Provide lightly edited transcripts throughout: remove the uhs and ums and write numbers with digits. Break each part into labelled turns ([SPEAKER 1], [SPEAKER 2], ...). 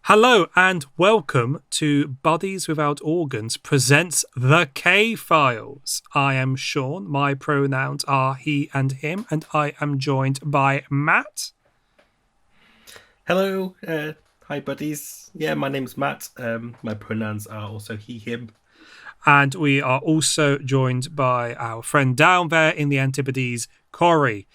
[SPEAKER 1] Hello and welcome to Buddies Without Organs presents The K-Files. I am Sean, my pronouns are he and him, and I am joined by Matt.
[SPEAKER 2] Hello, hi buddies. Yeah, my name's Matt. My pronouns are also he, him.
[SPEAKER 1] And we are also joined by our friend down there in the Antipodes, Corey.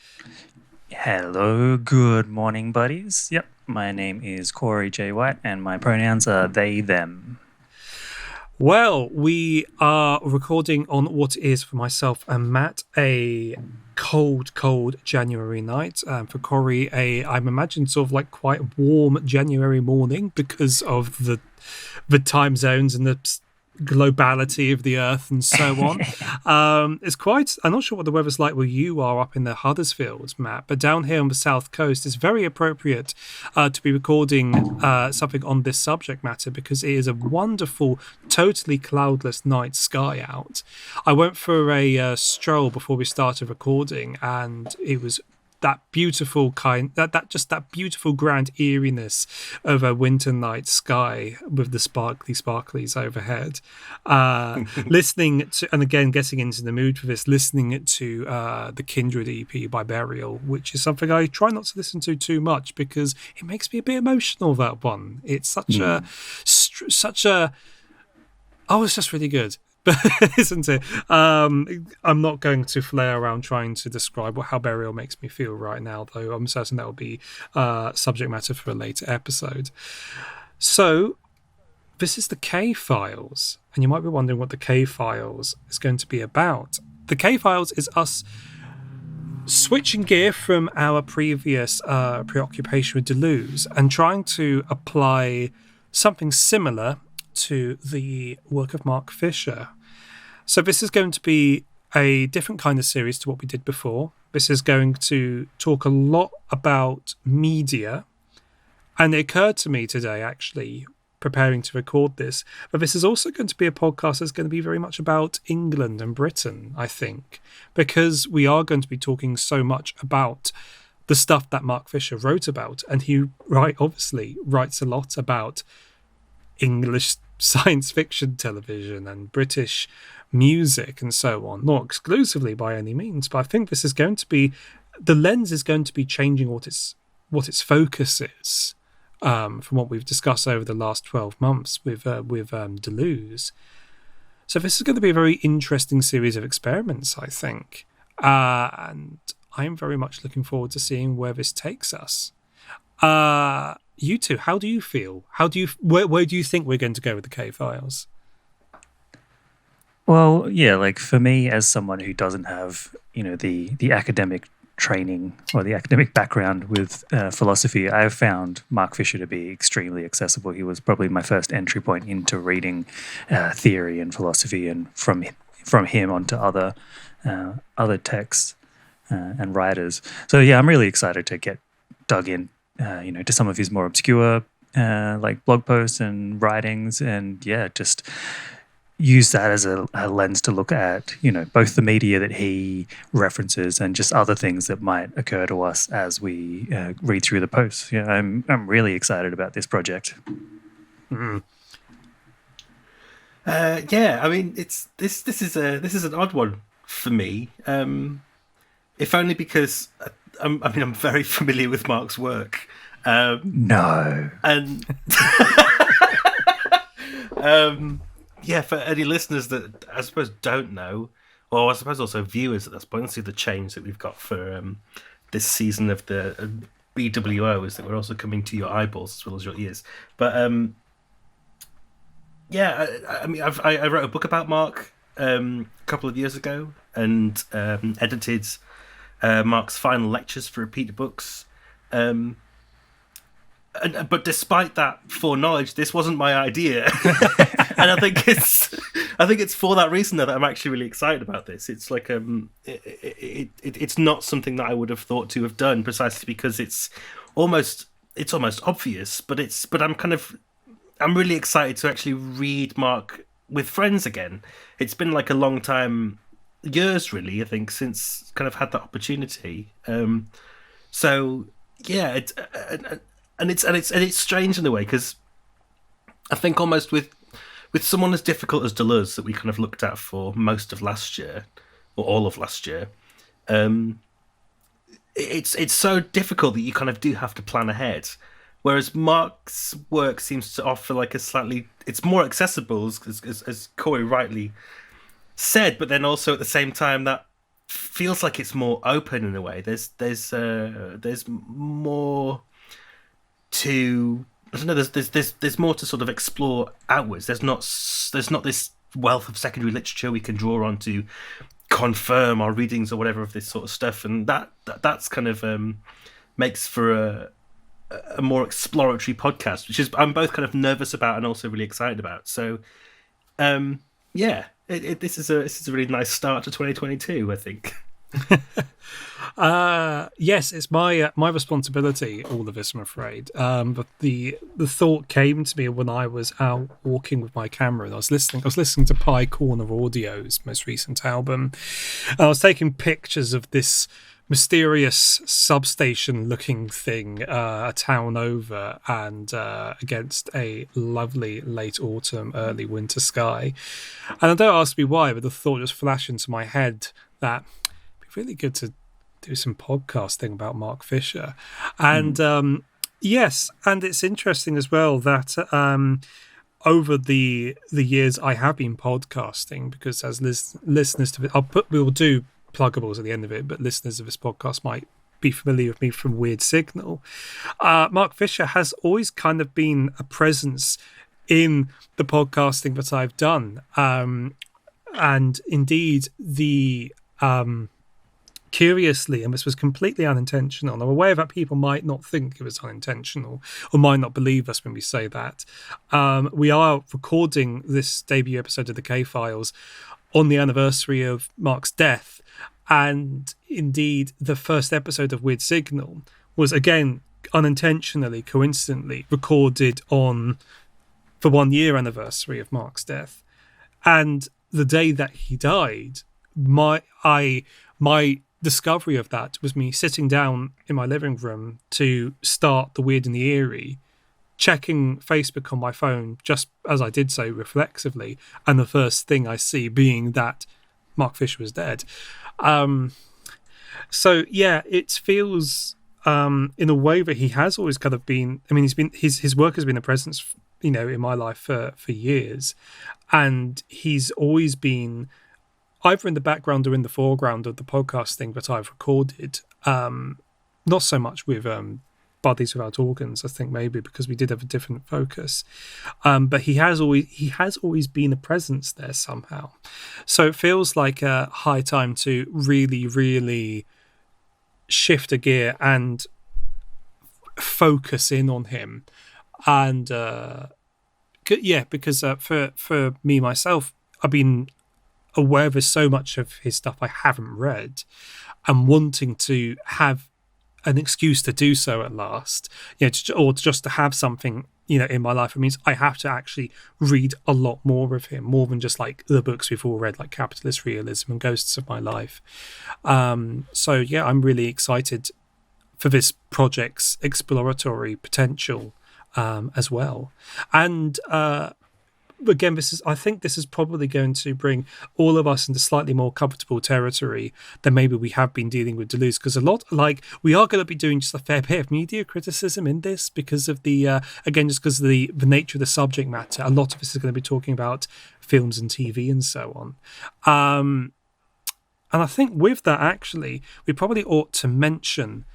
[SPEAKER 3] Hello, good morning, buddies. Yep, my name is Corey J. White, and my pronouns are they, them.
[SPEAKER 1] Well, we are recording on what is, for myself and Matt, a cold January night. For Corey, I'm imagining sort of like quite warm January morning because of the time zones and the globality of the earth and so on. It's quite, I'm not sure what the weather's like where you are up in the Huddersfield, Matt, but down here on the south coast it's very appropriate to be recording something on this subject matter because it is a wonderful, totally cloudless night sky out. I went for a stroll before we started recording, and it was that beautiful that beautiful grand eeriness of a winter night sky with the sparklies overhead. Listening to, and again getting into the mood for this, listening to the Kindred EP by Burial, which is something I try not to listen to too much because it makes me a bit emotional, that one. It's such a it's just really good. Isn't it? I'm not going to flare around trying to describe how Burial makes me feel right now, though I'm certain that will be subject matter for a later episode. So, this is the K-Files, and you might be wondering what the K-Files is going to be about. The K-Files is us switching gear from our previous preoccupation with Deleuze and trying to apply something similar to the work of Mark Fisher. So this is going to be a different kind of series to what we did before. This is going to talk a lot about media. And it occurred to me today, actually, preparing to record this, that this is also going to be a podcast that's going to be very much about England and Britain, I think, because we are going to be talking so much about the stuff that Mark Fisher wrote about. And he obviously writes a lot about English science fiction television and British music and so on, not exclusively by any means, but I think this is going to be, the lens is going to be changing what its focus is, from what we've discussed over the last 12 months with Deleuze. So this is going to be a very interesting series of experiments, I think, and I'm very much looking forward to seeing where this takes us. You two, how do you feel? Where do you think we're going to go with the K-Files?
[SPEAKER 3] Well, yeah, like for me, as someone who doesn't have, the academic training or the academic background with philosophy, I've found Mark Fisher to be extremely accessible. He was probably my first entry point into reading theory and philosophy, and from him onto other texts and writers. So yeah, I'm really excited to get dug in, to some of his more obscure like blog posts and writings, and yeah, just use that as a lens to look at, both the media that he references and just other things that might occur to us as we read through the posts. Yeah, I'm really excited about this project.
[SPEAKER 1] Mm.
[SPEAKER 2] Yeah, I mean, this is an odd one for me. If only because I'm very familiar with Mark's work.
[SPEAKER 3] No.
[SPEAKER 2] And yeah, for any listeners that I suppose don't know, or I suppose also viewers at this point, see the change that we've got for this season of the BWO is that we're also coming to your eyeballs as well as your ears. But yeah, I mean, I wrote a book about Mark a couple of years ago and edited Mark's final lectures for Repeat Books. But despite that foreknowledge, this wasn't my idea, and I think it's for that reason that I'm actually really excited about this. It's like it's not something that I would have thought to have done, precisely because it's almost obvious. But I'm really excited to actually read Mark with friends again. It's been like a long time, years really, I think, since kind of had that opportunity. So yeah, it's strange in a way because I think almost with someone as difficult as Deleuze that we kind of looked at for most of last year, or all of last year, it's so difficult that you kind of do have to plan ahead. Whereas Mark's work seems to offer like a slightly, it's more accessible, as Corey rightly said, but then also at the same time that feels like it's more open in a way. There's more to, I don't know. There's more to sort of explore outwards. There's not this wealth of secondary literature we can draw on to confirm our readings or whatever of this sort of stuff, and that's kind of makes for a more exploratory podcast, which is I'm both kind of nervous about and also really excited about. So, yeah, this is a really nice start to 2022, I think.
[SPEAKER 1] Yes, it's my responsibility, all of this, I'm afraid. But the thought came to me when I was out walking with my camera, and I was listening to Pie Corner Audio's most recent album, and I was taking pictures of this mysterious substation looking thing a town over, and against a lovely late autumn early winter sky. And don't ask me why, but the thought just flashed into my head that it'd be really good to do some podcasting about Mark Fisher. And yes, and it's interesting as well that over the years I have been podcasting, because as listeners to it, we will do pluggables at the end of it, but listeners of this podcast might be familiar with me from Weird Signal. Mark Fisher has always kind of been a presence in the podcasting that I've done, and indeed the curiously, and this was completely unintentional, I'm aware that people might not think it was unintentional or might not believe us when we say that. We are recording this debut episode of the K-Files on the anniversary of Mark's death, and indeed the first episode of Weird Signal was again unintentionally, coincidentally recorded on the 1 year anniversary of Mark's death. And the day that he died, my discovery of that was me sitting down in my living room to start The Weird and the Eerie, checking Facebook on my phone just as I did so reflexively, and the first thing I see being that Mark Fisher was dead. So yeah, it feels in a way that he has always kind of been, I mean, his work has been a presence, in my life for years, and he's always been either in the background or in the foreground of the podcasting that I've recorded. Not so much with Bodies Without Organs, I think, maybe because we did have a different focus. But he has always been a presence there somehow. So it feels like a high time to really, really shift a gear and focus in on him. And because for me myself, I've been aware of so much of his stuff I haven't read, and wanting to have an excuse to do so at last, or just to have something, in my life. It means I have to actually read a lot more of him, more than just like the books we've all read, like Capitalist Realism and Ghosts of My Life. So yeah, I'm really excited for this project's exploratory potential as well. And again, I think this is probably going to bring all of us into slightly more comfortable territory than maybe we have been dealing with Deleuze, because we are going to be doing just a fair bit of media criticism in this because of the nature of the subject matter. A lot of this is going to be talking about films and TV and so on. And I think with that, actually, we probably ought to mention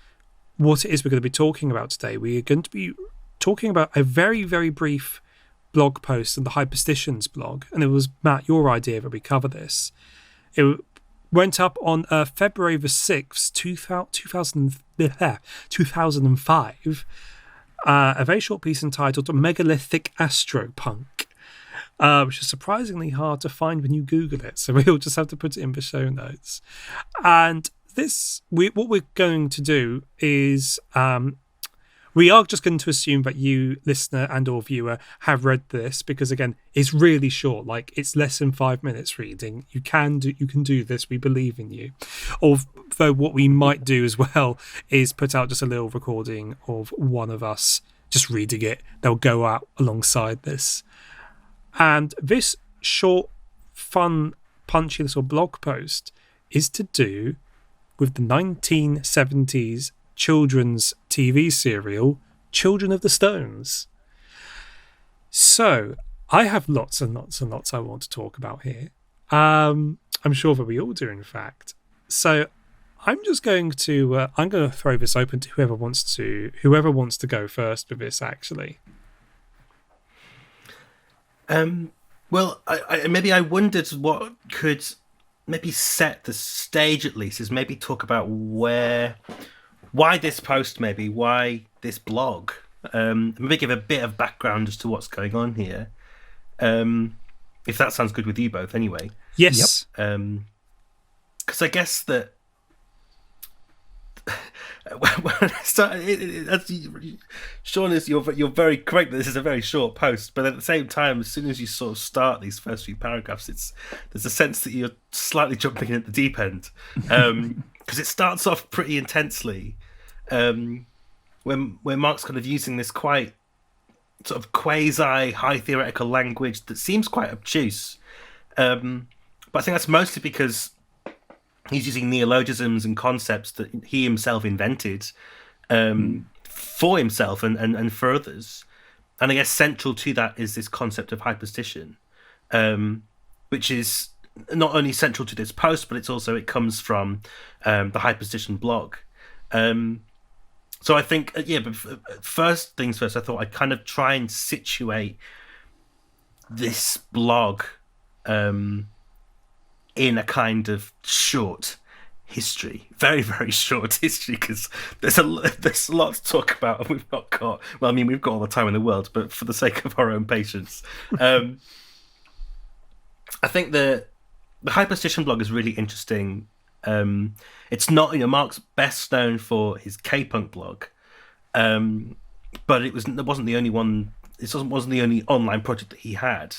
[SPEAKER 1] what it is we're going to be talking about today. We are going to be talking about a very, very brief blog post on the Hyperstitions blog, and it was, Matt, your idea that we cover this. It went up on February the 6th, 2005, a very short piece entitled Megalithic Astropunk, which is surprisingly hard to find when you Google it, so we'll just have to put it in the show notes. And what we're going to do is we are just going to assume that you, listener and or viewer, have read this, because again, it's really short. Like, it's less than 5 minutes reading. You can do this. We believe in you. Although what we might do as well is put out just a little recording of one of us just reading it. They'll go out alongside this. And this short, fun, punchy little blog post is to do with the 1970s children's TV serial, Children of the Stones. So, I have lots and lots and lots I want to talk about here. I'm sure that we all do, in fact. So, I'm just going to throw this open to whoever wants to go first with this, actually.
[SPEAKER 2] Well, I wondered what could maybe set the stage, at least, is maybe talk about why this post, maybe why this blog. Maybe give a bit of background as to what's going on here. If that sounds good with you both, anyway.
[SPEAKER 1] Yes.
[SPEAKER 2] Because I guess that when I started, Sean, you're very correct that this is a very short post, but at the same time, as soon as you sort of start these first few paragraphs, there's a sense that you're slightly jumping in at the deep end, because it starts off pretty intensely, when Mark's kind of using this quite sort of quasi high theoretical language that seems quite obtuse, but I think that's mostly because he's using neologisms and concepts that he himself invented for himself and for others. And I guess central to that is this concept of hyperstition, which is not only central to this post, but it comes from the Hyperstition blog. So I think, but first things first, I thought I'd kind of try and situate this blog in a kind of short history, very, very short history, because there's a lot to talk about, and we've got all the time in the world, but for the sake of our own patience, I think the Hyperstition blog is really interesting. It's not, Mark's best known for his K-punk blog, but it wasn't the only one. It wasn't the only online project that he had.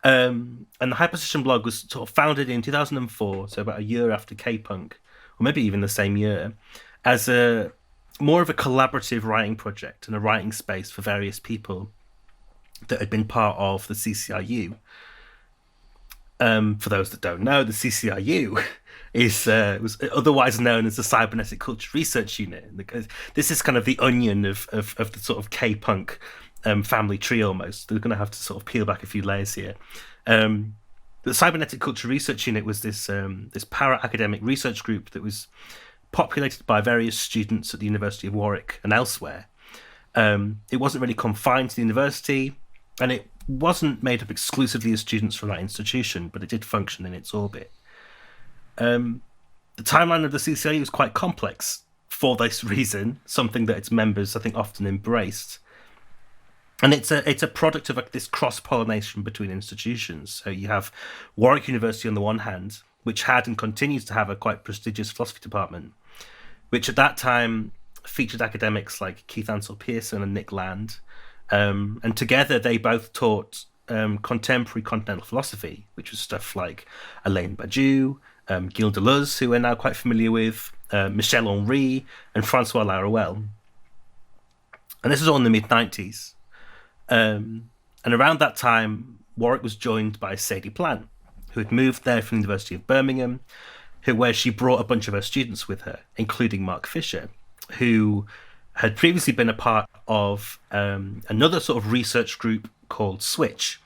[SPEAKER 2] And the Hyperstition blog was sort of founded in 2004, so about a year after K-punk, or maybe even the same year, as more of a collaborative writing project and a writing space for various people that had been part of the CCRU. For those that don't know, the CCRU was otherwise known as the Cybernetic Culture Research Unit. This is kind of the onion of the sort of K-punk family tree almost. They're going to have to sort of peel back a few layers here. The Cybernetic Culture Research Unit was this para-academic research group that was populated by various students at the University of Warwick and elsewhere. It wasn't really confined to the university, and it wasn't made up exclusively of students from that institution, but it did function in its orbit. The timeline of the CCRU was quite complex for this reason, something that its members, I think, often embraced. And it's a product of this cross-pollination between institutions. So you have Warwick University on the one hand, which had and continues to have a quite prestigious philosophy department, which at that time featured academics like Keith Ansell Pearson and Nick Land. And together they both taught contemporary continental philosophy, which was stuff like Alain Badiou, Gilles Deleuze, who we're now quite familiar with, Michel Henry, and Francois Laruelle. And this was all in the mid-90s. And around that time, Warwick was joined by Sadie Plant, who had moved there from the University of Birmingham, where she brought a bunch of her students with her, including Mark Fisher, who had previously been a part of another sort of research group called Switch,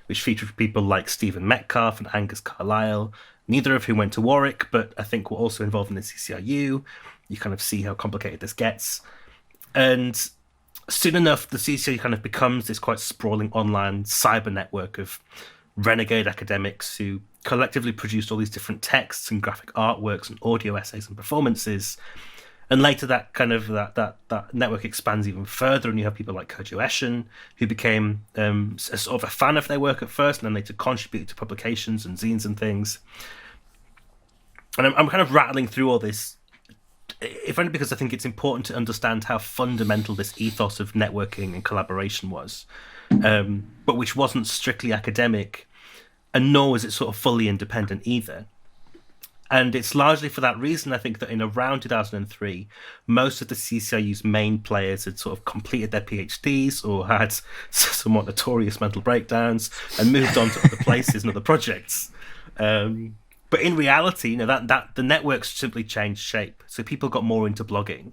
[SPEAKER 2] which featured people like Stephen Metcalfe and Angus Carlyle, neither of whom went to Warwick, but I think were also involved in the CCRU. You kind of see how complicated this gets. And soon enough, the CCRU kind of becomes this quite sprawling online cyber network of renegade academics who collectively produced all these different texts and graphic artworks and audio essays and performances. And later that network expands even further, and you have people like Kojo Eshin, who became sort of a fan of their work at first, and then later contributed to publications and zines and things. And I'm kind of rattling through all this, if only because I think it's important to understand how fundamental this ethos of networking and collaboration was, but which wasn't strictly academic, and nor was it sort of fully independent either. And it's largely for that reason, I think, that in around 2003, most of the CCIU's main players had sort of completed their PhDs or had somewhat notorious mental breakdowns and moved on to other places and other projects. But in reality, that the networks simply changed shape. So people got more into blogging.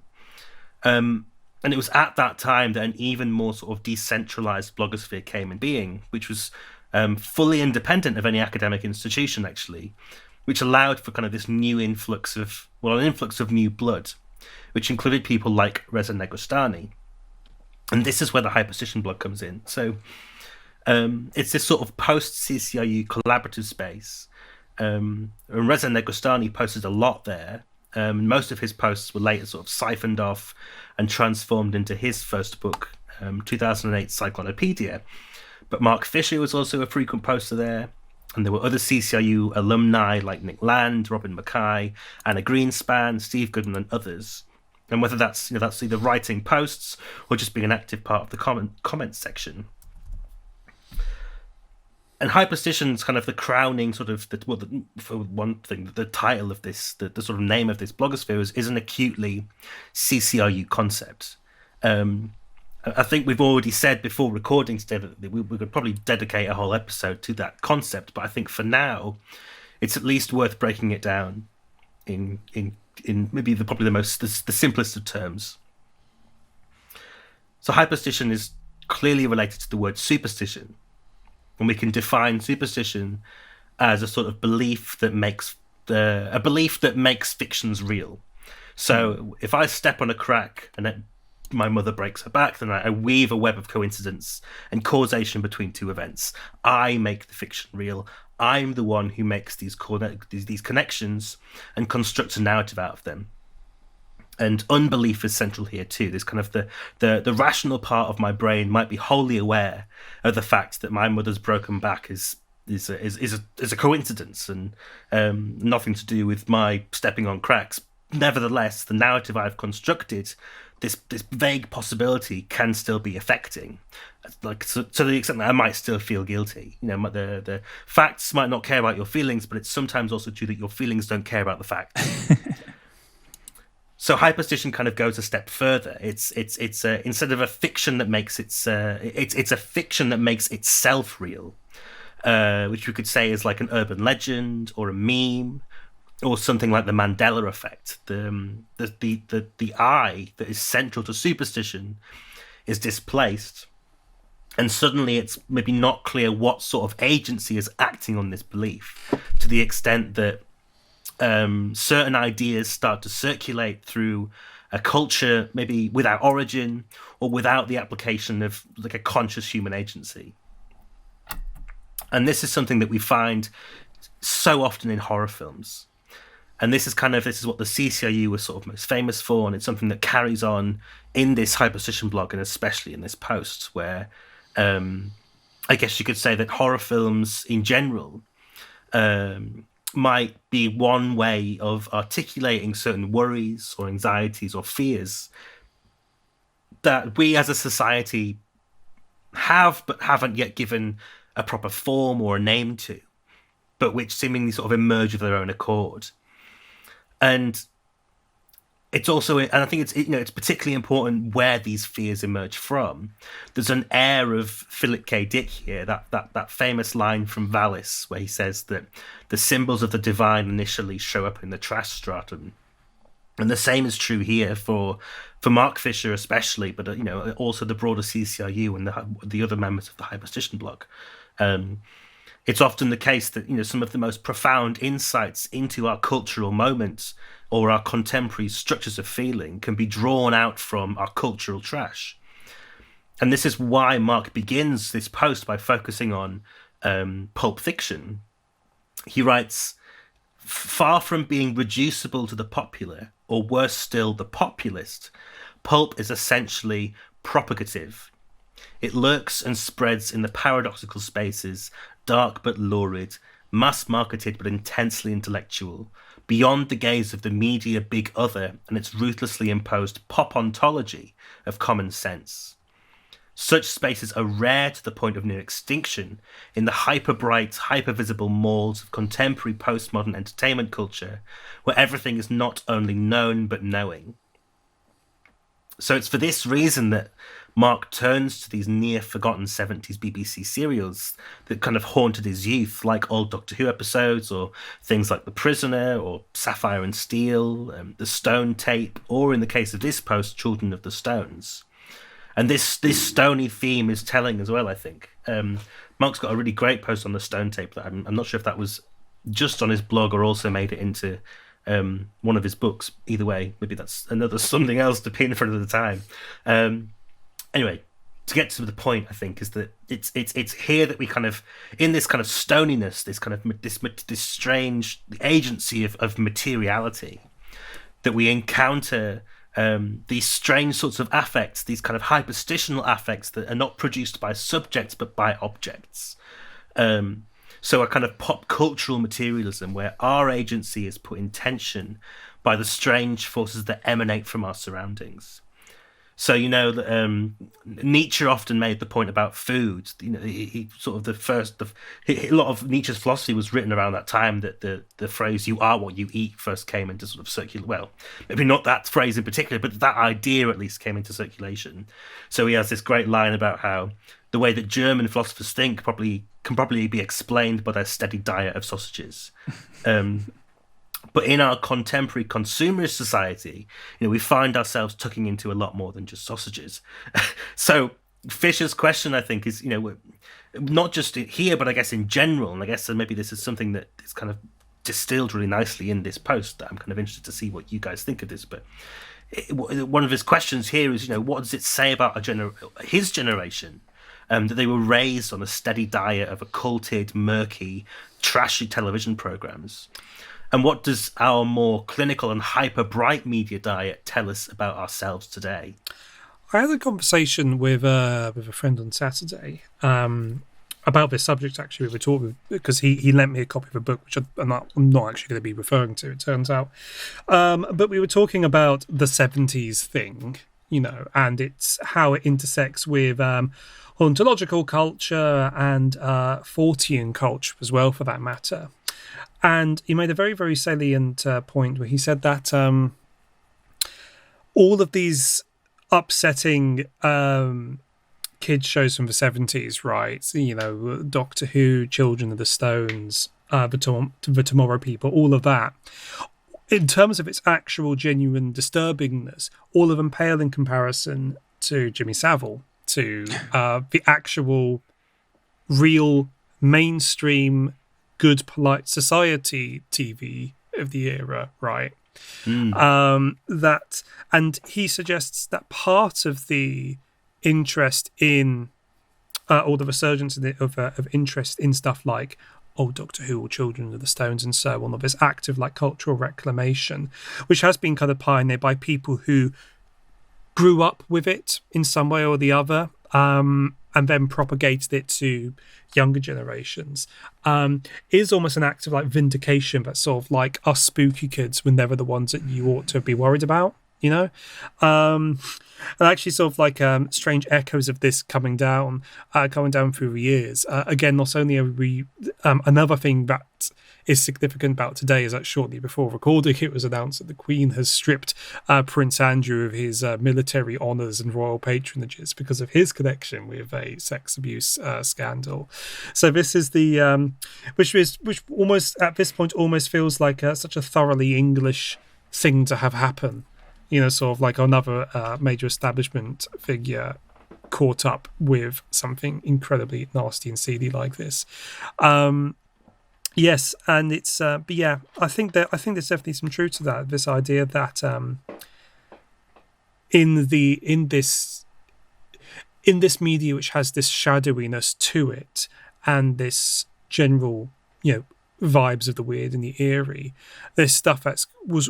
[SPEAKER 2] And it was at that time that an even more sort of decentralized blogosphere came in being, which was fully independent of any academic institution, actually, which allowed for kind of this new influx of new blood, which included people like Reza Negrestani. And this is where the Hyperstition blog comes in. So it's this sort of post-CCIU collaborative space. And Reza Negrestani posted a lot there. Most of his posts were later sort of siphoned off and transformed into his first book, 2008 Cyclonopedia. But Mark Fisher was also a frequent poster there. And there were other CCIU alumni like Nick Land, Robin Mackay, Anna Greenspan, Steve Gooden, and others. And whether that's either writing posts or just being an active part of the comments section. And Hyperstition's kind of the crowning sort of, for one thing, the title of this, the sort of name of this blogosphere is an acutely CCIU concept. I think we've already said before recording today that we could probably dedicate a whole episode to that concept, but I think for now, it's at least worth breaking it down in maybe the simplest of terms. So Hyperstition is clearly related to the word superstition, and we can define superstition as a sort of belief that makes fictions real. So if I step on a crack and my mother breaks her back, then I weave a web of coincidence and causation between two events. I make the fiction real. I'm the one who makes these connections and constructs a narrative out of them. And unbelief is central here too. This kind of the rational part of my brain might be wholly aware of the fact that my mother's broken back is a coincidence and nothing to do with my stepping on cracks. Nevertheless, the narrative I've constructed, this vague possibility, can still be affecting, like to the extent that I might still feel guilty. The facts might not care about your feelings, but it's sometimes also true that your feelings don't care about the facts. So Hyperstition kind of goes a step further. It's instead of a fiction that makes it's a fiction that makes itself real, which we could say is like an urban legend or a meme, or something like the Mandela effect. The I that is central to superstition is displaced, and suddenly it's maybe not clear what sort of agency is acting on this belief, to the extent that certain ideas start to circulate through a culture, maybe without origin or without the application of like a conscious human agency. And this is something that we find so often in horror films. And this is what the CCIU was sort of most famous for, and it's something that carries on in this Hyperstition blog, and especially in this post, where I guess you could say that horror films in general might be one way of articulating certain worries or anxieties or fears that we as a society have but haven't yet given a proper form or a name to, but which seemingly sort of emerge of their own accord. And it's also, and I think it's particularly important where these fears emerge from. There's an air of Philip K. Dick here, that famous line from Valis, where he says that the symbols of the divine initially show up in the trash stratum. And the same is true here for Mark Fisher especially, but also the broader CCIU and the other members of the Hyperstition blog. It's often the case that some of the most profound insights into our cultural moments or our contemporary structures of feeling can be drawn out from our cultural trash. And this is why Mark begins this post by focusing on pulp fiction. He writes, "Far from being reducible to the popular, or worse still, the populist, pulp is essentially propagative. It lurks and spreads in the paradoxical spaces, dark but lurid, mass-marketed but intensely intellectual, beyond the gaze of the media big other and its ruthlessly imposed pop-ontology of common sense. Such spaces are rare to the point of near extinction in the hyper-bright, hyper-visible malls of contemporary postmodern entertainment culture, where everything is not only known but knowing. So it's for this reason that Mark turns to these near-forgotten 70s BBC serials that kind of haunted his youth, like old Doctor Who episodes, or things like The Prisoner, or Sapphire and Steel, The Stone Tape, or in the case of this post, Children of the Stones. And this stony theme is telling as well, I think. Mark's got a really great post on the Stone Tape that I'm not sure if that was just on his blog or also made it into one of his books. Either way, maybe that's another something else to pin for another time. Anyway, to get to the point, I think, is that it's here that we kind of, in this kind of stoniness, this kind of this strange agency of materiality, that we encounter these strange sorts of affects, these kind of hyperstitional affects that are not produced by subjects but by objects. So a kind of pop cultural materialism where our agency is put in tension by the strange forces that emanate from our surroundings. So, Nietzsche often made the point about food. He sort of a lot of Nietzsche's philosophy was written around that time, that the phrase "you are what you eat" first came into sort of circulation. Well, maybe not that phrase in particular, but that idea at least came into circulation. So he has this great line about how the way that German philosophers think can probably be explained by their steady diet of sausages. But in our contemporary consumerist society, we find ourselves tucking into a lot more than just sausages. So Fisher's question, I think, is, not just here, but I guess in general, and I guess maybe this is something that is kind of distilled really nicely in this post, that I'm kind of interested to see what you guys think of this. But one of his questions here is, what does it say about his generation? That they were raised on a steady diet of occulted, murky, trashy television programs. And what does our more clinical and hyper-bright media diet tell us about ourselves today?
[SPEAKER 1] I had a conversation with a friend on Saturday about this subject. Actually, we were talking because he lent me a copy of a book, which I'm not actually going to be referring to, it turns out. But we were talking about the 70s thing, and it's how it intersects with ontological culture and Fortean culture as well, for that matter. And he made a very, very salient point where he said that all of these upsetting kids shows from the 70s, right? Doctor Who, Children of the Stones, the Tomorrow People, all of that, in terms of its actual genuine disturbingness, all of them pale in comparison to Jimmy Savile, to the actual real mainstream good polite society TV of the era, right? That, and he suggests that part of the interest in or the resurgence of interest in stuff like Doctor Who or Children of the Stones and so on, of this active cultural reclamation, which has been kind of pioneered by people who grew up with it in some way or the other, and then propagated it to younger generations, is almost an act of vindication, but sort of like us spooky kids were never the ones that you ought to be worried about, and actually sort of strange echoes of this coming down through the years. Again, not only are we another thing that is significant about today is that shortly before recording, it was announced that the Queen has stripped Prince Andrew of his military honours and royal patronages because of his connection with a sex abuse scandal. So this is the which almost at this point almost feels like such a thoroughly English thing to have happen. Sort of like another major establishment figure caught up with something incredibly nasty and seedy like this. Yes, and it's but yeah, I think there's definitely some truth to that. This idea that in this media which has this shadowiness to it and this general vibes of the weird and the eerie, there's stuff that was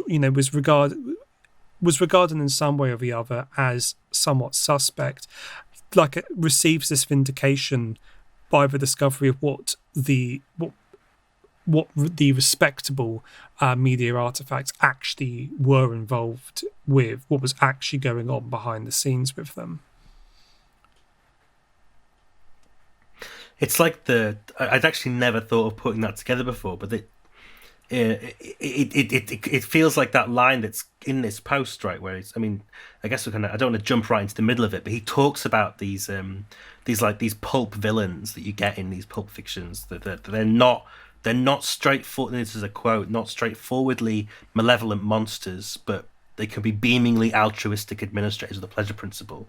[SPEAKER 1] regarded in some way or the other as somewhat suspect, like it receives this vindication by the discovery of what the respectable media artifacts actually were involved with, what was actually going on behind the scenes with them.
[SPEAKER 2] It's like I'd actually never thought of putting that together before, but it feels like that line that's in this post, right? Where I mean, I guess I don't want to jump right into the middle of it, but he talks about these pulp villains that you get in these pulp fictions that they're not straightforward. This is a quote: not straightforwardly malevolent monsters, but they can be beamingly altruistic administrators of the pleasure principle.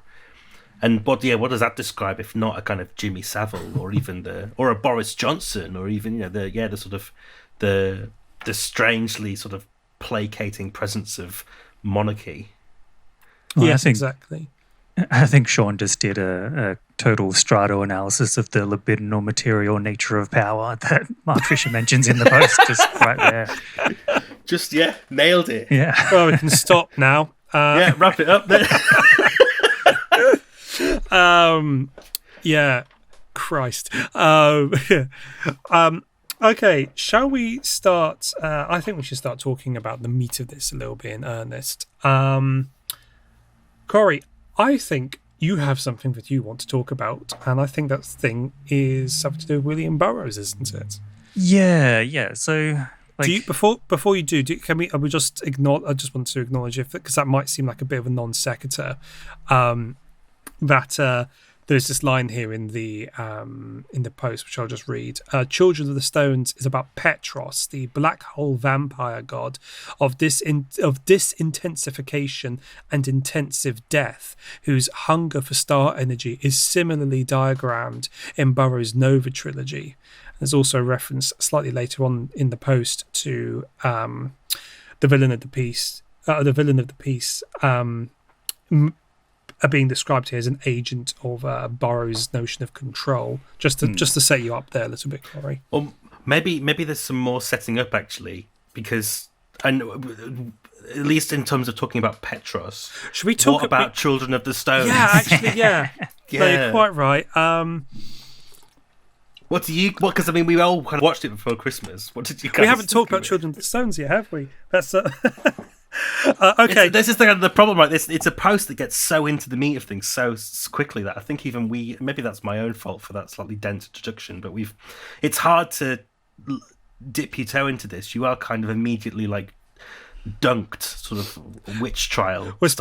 [SPEAKER 2] And what does that describe if not a kind of Jimmy Savile or even a Boris Johnson or even the sort of the strangely sort of placating presence of monarchy.
[SPEAKER 3] Well,
[SPEAKER 1] yes, exactly.
[SPEAKER 3] I think Sean just did a total strato analysis of the libidinal material nature of power that Mark Fisher mentions in the post, just right there.
[SPEAKER 2] Just nailed it.
[SPEAKER 3] Yeah.
[SPEAKER 1] Well, we can stop now.
[SPEAKER 2] Wrap it up then.
[SPEAKER 1] Yeah, Christ. Okay, shall we start? I think we should start talking about the meat of this a little bit in earnest. Corey, I think you have something that you want to talk about, and I think that thing is something to do with William Burroughs, isn't it?
[SPEAKER 3] Yeah. So,
[SPEAKER 1] do you, before you do, can we? I just want to acknowledge because that might seem like a bit of a non sequitur. That there's this line here in the post, which I'll just read. Children of the Stones is about Petros, the black hole vampire god of disintensification and intensive death, whose hunger for star energy is similarly diagrammed in Burroughs' Nova trilogy. There's also a reference slightly later on in the post to the villain of the piece. Are being described here as an agent of Burroughs' notion of control. Just to set you up there a little bit, Corey.
[SPEAKER 2] Or maybe there's some more setting up actually, because at least in terms of talking about Petros.
[SPEAKER 1] Should we talk
[SPEAKER 2] about Children of the Stones?
[SPEAKER 1] Yeah, actually, yeah. No, you're quite right.
[SPEAKER 2] What do you? Because I mean, we all kind of watched it before Christmas. What did you guys?
[SPEAKER 1] We haven't talked about Children of the Stones yet, have we? That's okay.
[SPEAKER 2] This is the problem, right? It's a post that gets so into the meat of things so quickly that I think even maybe that's my own fault for that slightly dense introduction. But it's hard to dip your toe into this. You are kind of immediately like dunked, sort of witch trial.
[SPEAKER 1] Was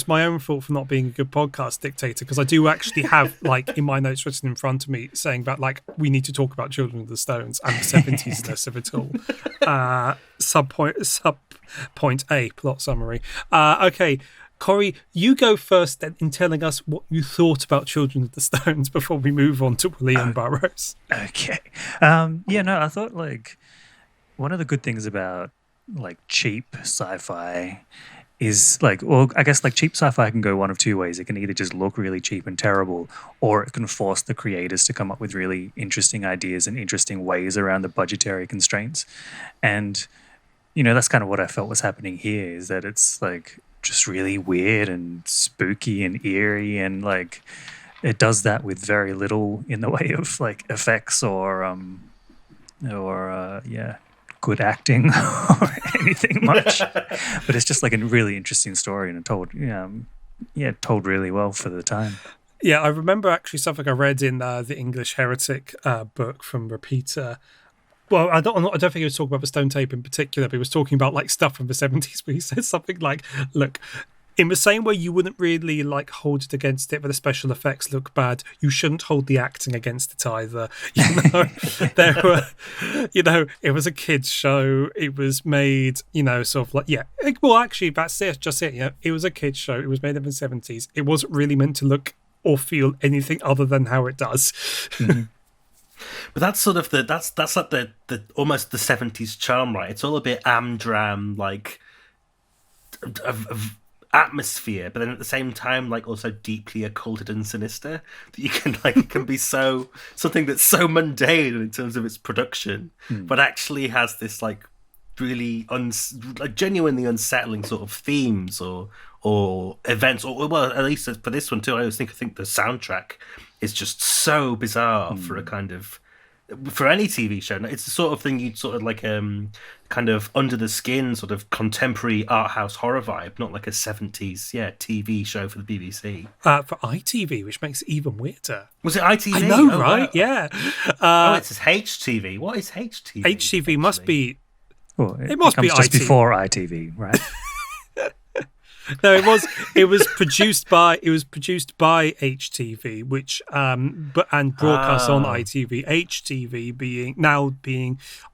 [SPEAKER 1] my own fault for not being a good podcast dictator, because I do actually have like in my notes written in front of me saying about like we need to talk about Children of the Stones and the 70s-ness of it all. Point A, plot summary. Okay, Corey, you go first then in telling us what you thought about Children of the Stones before we move on to William Burroughs.
[SPEAKER 3] Okay. I thought like one of the good things about like cheap sci-fi is like, well, I guess like cheap sci-fi can go one of two ways. It can either just look really cheap and terrible, or it can force the creators to come up with really interesting ideas and interesting ways around the budgetary constraints. And, that's kind of what I felt was happening here, is that it's like just really weird and spooky and eerie, and like it does that with very little in the way of like effects or good acting or anything much. But it's just like a really interesting story and told really well for the time.
[SPEAKER 1] Yeah, I remember actually something I read in the English Heretic book from Repeater. Well, I don't think he was talking about the Stone Tape in particular, but he was talking about like stuff from the 70s where he said something like, look, in the same way you wouldn't really like hold it against it, but the special effects look bad, you shouldn't hold the acting against it either. It was a kids show. It was made, sort of like, well, actually, that's it. Just it. It was a kids show. It was made in the 70s. It wasn't really meant to look or feel anything other than how it does.
[SPEAKER 3] Mm-hmm.
[SPEAKER 2] But that's sort of that's like the almost the 70s charm, right? It's all a bit amdram, like of atmosphere, but then at the same time like also deeply occulted and sinister, that you can like it can be so something that's so mundane in terms of its production, but actually has this like really genuinely unsettling sort of themes or events, or well, at least for this one too, I think the soundtrack is just so bizarre for a kind of for any TV show. It's the sort of thing you'd sort of like kind of under the skin sort of contemporary art house horror vibe, not like a 70s TV show for the BBC.
[SPEAKER 1] For ITV, which makes it even weirder.
[SPEAKER 2] Was it ITV?
[SPEAKER 1] I know,
[SPEAKER 2] Oh,
[SPEAKER 1] right?
[SPEAKER 2] wow.
[SPEAKER 1] Yeah.
[SPEAKER 2] It's HTV. What is HTV?
[SPEAKER 1] HTV must be.
[SPEAKER 3] Well,
[SPEAKER 1] It must
[SPEAKER 3] comes
[SPEAKER 1] be
[SPEAKER 3] just
[SPEAKER 1] ITV.
[SPEAKER 3] before ITV, right?
[SPEAKER 1] No, it was produced by HTV, which and broadcast on ITV. HTV being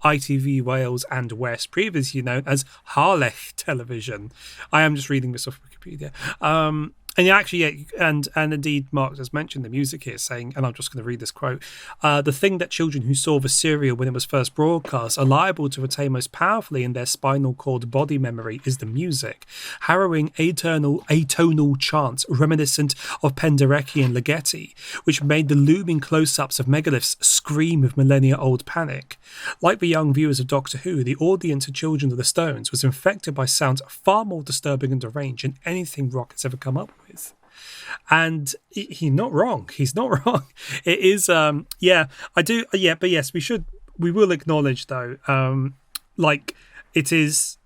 [SPEAKER 1] ITV Wales and West, previously known as Harlech Television. I am just reading this off Wikipedia. And actually, and indeed, Mark has mentioned the music here, saying, and I'm just going to read this quote: "The thing that children who saw the serial when it was first broadcast are liable to retain most powerfully in their spinal cord body memory is the music, harrowing atonal chants reminiscent of Penderecki and Ligeti, which made the looming close-ups of megaliths scream with millennia-old panic. Like the young viewers of Doctor Who, the audience of Children of the Stones was infected by sounds far more disturbing and deranged than anything rock has ever come up with." And he's not wrong. He's not wrong. It is, I do, but yes, we will acknowledge though, it is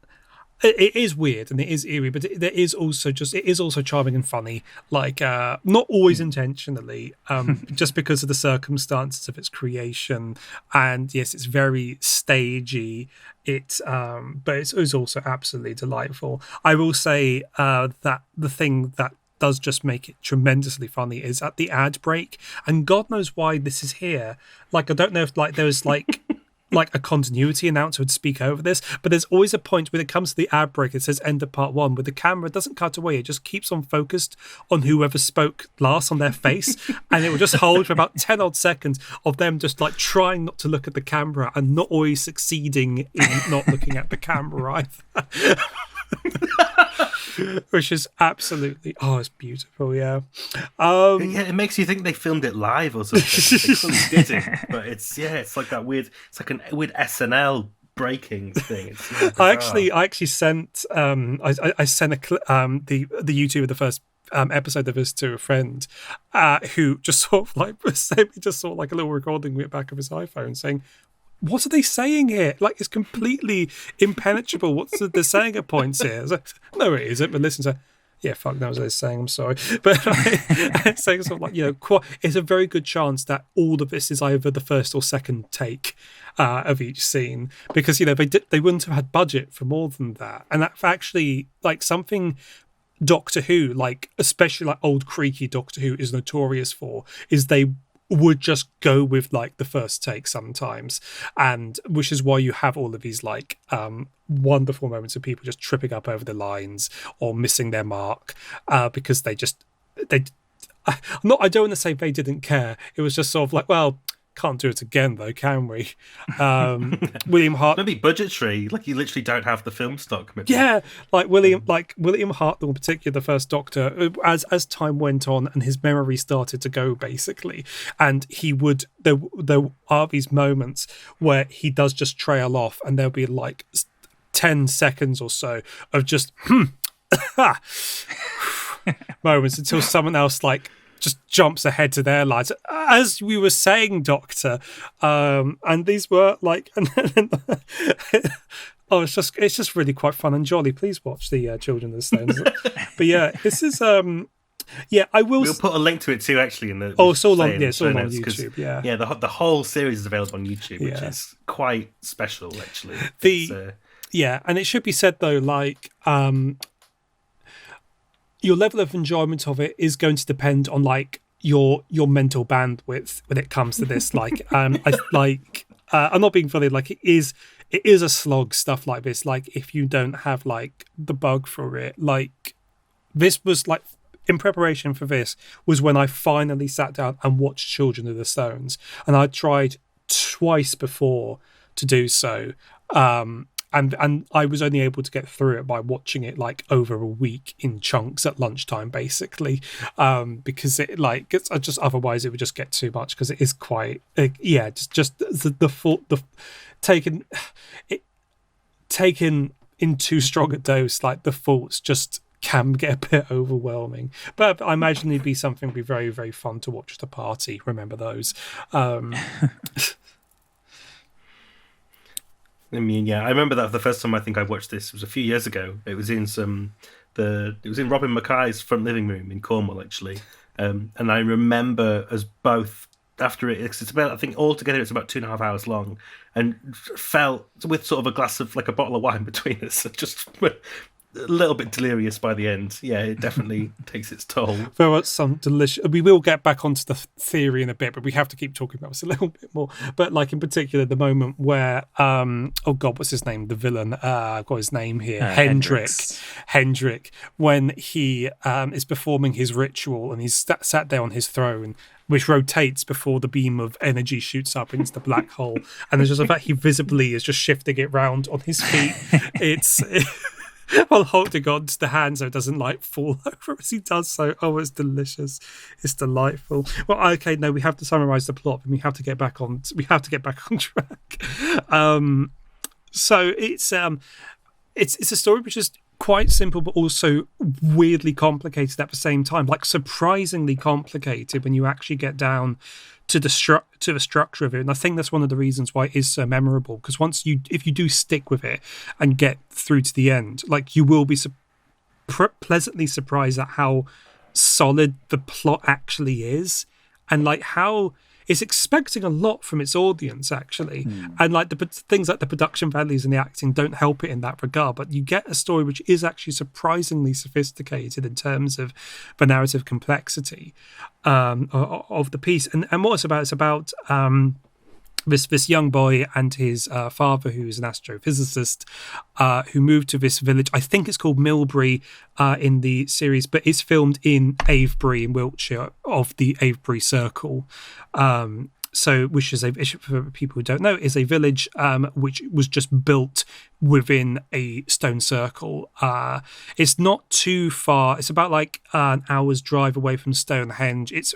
[SPEAKER 1] weird and it is eerie, but it is also charming and funny, not always intentionally, just because of the circumstances of its creation. And yes, it's very stagey. But it's also absolutely delightful. I will say that the thing that does just make it tremendously funny is at the ad break, and God knows why this is here. I don't know if there's like a continuity announcer would speak over this, but there's always a point when it comes to the ad break, it says end of part 1, where the camera doesn't cut away, it just keeps on focused on whoever spoke last on their face, and it will just hold for about 10 odd seconds of them just trying not to look at the camera and not always succeeding in not looking at the camera either. Which is absolutely, it's beautiful, yeah.
[SPEAKER 2] It makes you think they filmed it live or something. They clearly didn't, but it's like that weird, it's like a weird SNL breaking thing.
[SPEAKER 1] I actually sent I sent the YouTube of the first episode of this to a friend who just sort of sent me just sort of like a little recording with the back of his iPhone saying, what are they saying here? It's completely impenetrable. What's they're saying at points here? No, it isn't. But listen to, yeah, fuck knows what they're saying. I'm sorry, but it's saying sort of it's a very good chance that all of this is either the first or second take of each scene, because they wouldn't have had budget for more than that, and that actually something Doctor Who, especially old creaky Doctor Who, is notorious for, is they would just go with the first take sometimes, and which is why you have all of these wonderful moments of people just tripping up over the lines or missing their mark, because I don't want to say they didn't care. It was just sort of well, can't do it again though, can we? William Hart,
[SPEAKER 2] maybe budgetary, you literally don't have the film stock. Maybe.
[SPEAKER 1] Yeah, William Hartnell in particular, the first Doctor, as time went on and his memory started to go basically, and there are these moments where he does just trail off, and there'll be 10 seconds or so of just moments until someone else just jumps ahead to their lines, as we were saying, Doctor, and these were it's just really quite fun and jolly. Please watch the Children of the Stones. But yeah, this is I will.
[SPEAKER 2] We'll put a link to it too, actually. In the
[SPEAKER 1] it's all on YouTube. Yeah,
[SPEAKER 2] the whole series is available on YouTube, which is quite special, actually.
[SPEAKER 1] And it should be said though, your level of enjoyment of it is going to depend on your mental bandwidth when it comes to this. I'm not being funny. It is a slog, stuff like this. If you don't have the bug for it, this was in preparation for this was when I finally sat down and watched Children of the Stones, and I tried twice before to do so. And I was only able to get through it by watching it over a week in chunks at lunchtime, basically, because it it's just otherwise it would just get too much, because it is quite just the taken in too strong a dose, the faults just can get a bit overwhelming. But I imagine it'd be something be very, very fun to watch at a party. Remember those.
[SPEAKER 2] I mean, yeah, I remember that the first time I think I watched this was a few years ago. It was in it was in Robin Mackay's front living room in Cornwall, actually. And I remember us both after it's about, I think altogether it's about 2.5 hours long, and felt with sort of a glass of, like, a bottle of wine between us, just a little bit delirious by the end. Yeah, it definitely takes its toll.
[SPEAKER 1] There are some delicious. We will get back onto the theory in a bit, but we have to keep talking about this a little bit more. But, like, in particular, the moment where oh god, what's his name? The villain. I've got his name here. Hendrik. When he is performing his ritual and he's sat there on his throne, which rotates before the beam of energy shoots up into the black hole, and there's just the fact he visibly is just shifting it round on his feet. It's while holding on to the hand so it doesn't, like, fall over as he does so. Oh, it's delicious. It's delightful. Well, okay, no, we have to summarize the plot, and we have to get back on track. So it's a story which is quite simple, but also weirdly complicated at the same time. Like, surprisingly complicated when you actually get down to the structure of it. And I think that's one of the reasons why it is so memorable, because if you do stick with it and get through to the end, like, you will be pleasantly surprised at how solid the plot actually is, and, like, how it's expecting a lot from its audience, actually. And, like, the things like the production values and the acting don't help it in that regard, but you get a story which is actually surprisingly sophisticated in terms of the narrative complexity of the piece. And what it's about this young boy and his father, who's an astrophysicist, who moved to this village. I think it's called Milbury in the series, but it's filmed in Avebury in Wiltshire, of the Avebury Circle. Which is for people who don't know, is a village which was just built within a stone circle. It's not too far. It's about, like, an hour's drive away from Stonehenge. It's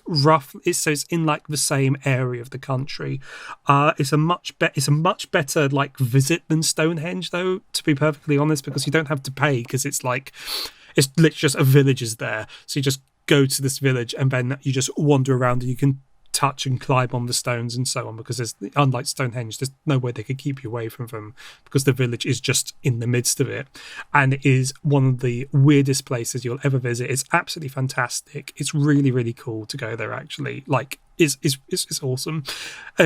[SPEAKER 1] it's in, like, the same area of the country. It's a much better, like, visit than Stonehenge, though, to be perfectly honest, because you don't have to pay, because it's literally just a village is there. So you just go to this village and then you just wander around and you can touch and climb on the stones and so on, because unlike Stonehenge, there's no way they could keep you away from them, because the village is just in the midst of it, and it is one of the weirdest places you'll ever visit. It's absolutely fantastic. It's really, really cool to go there, actually. Like, it's awesome.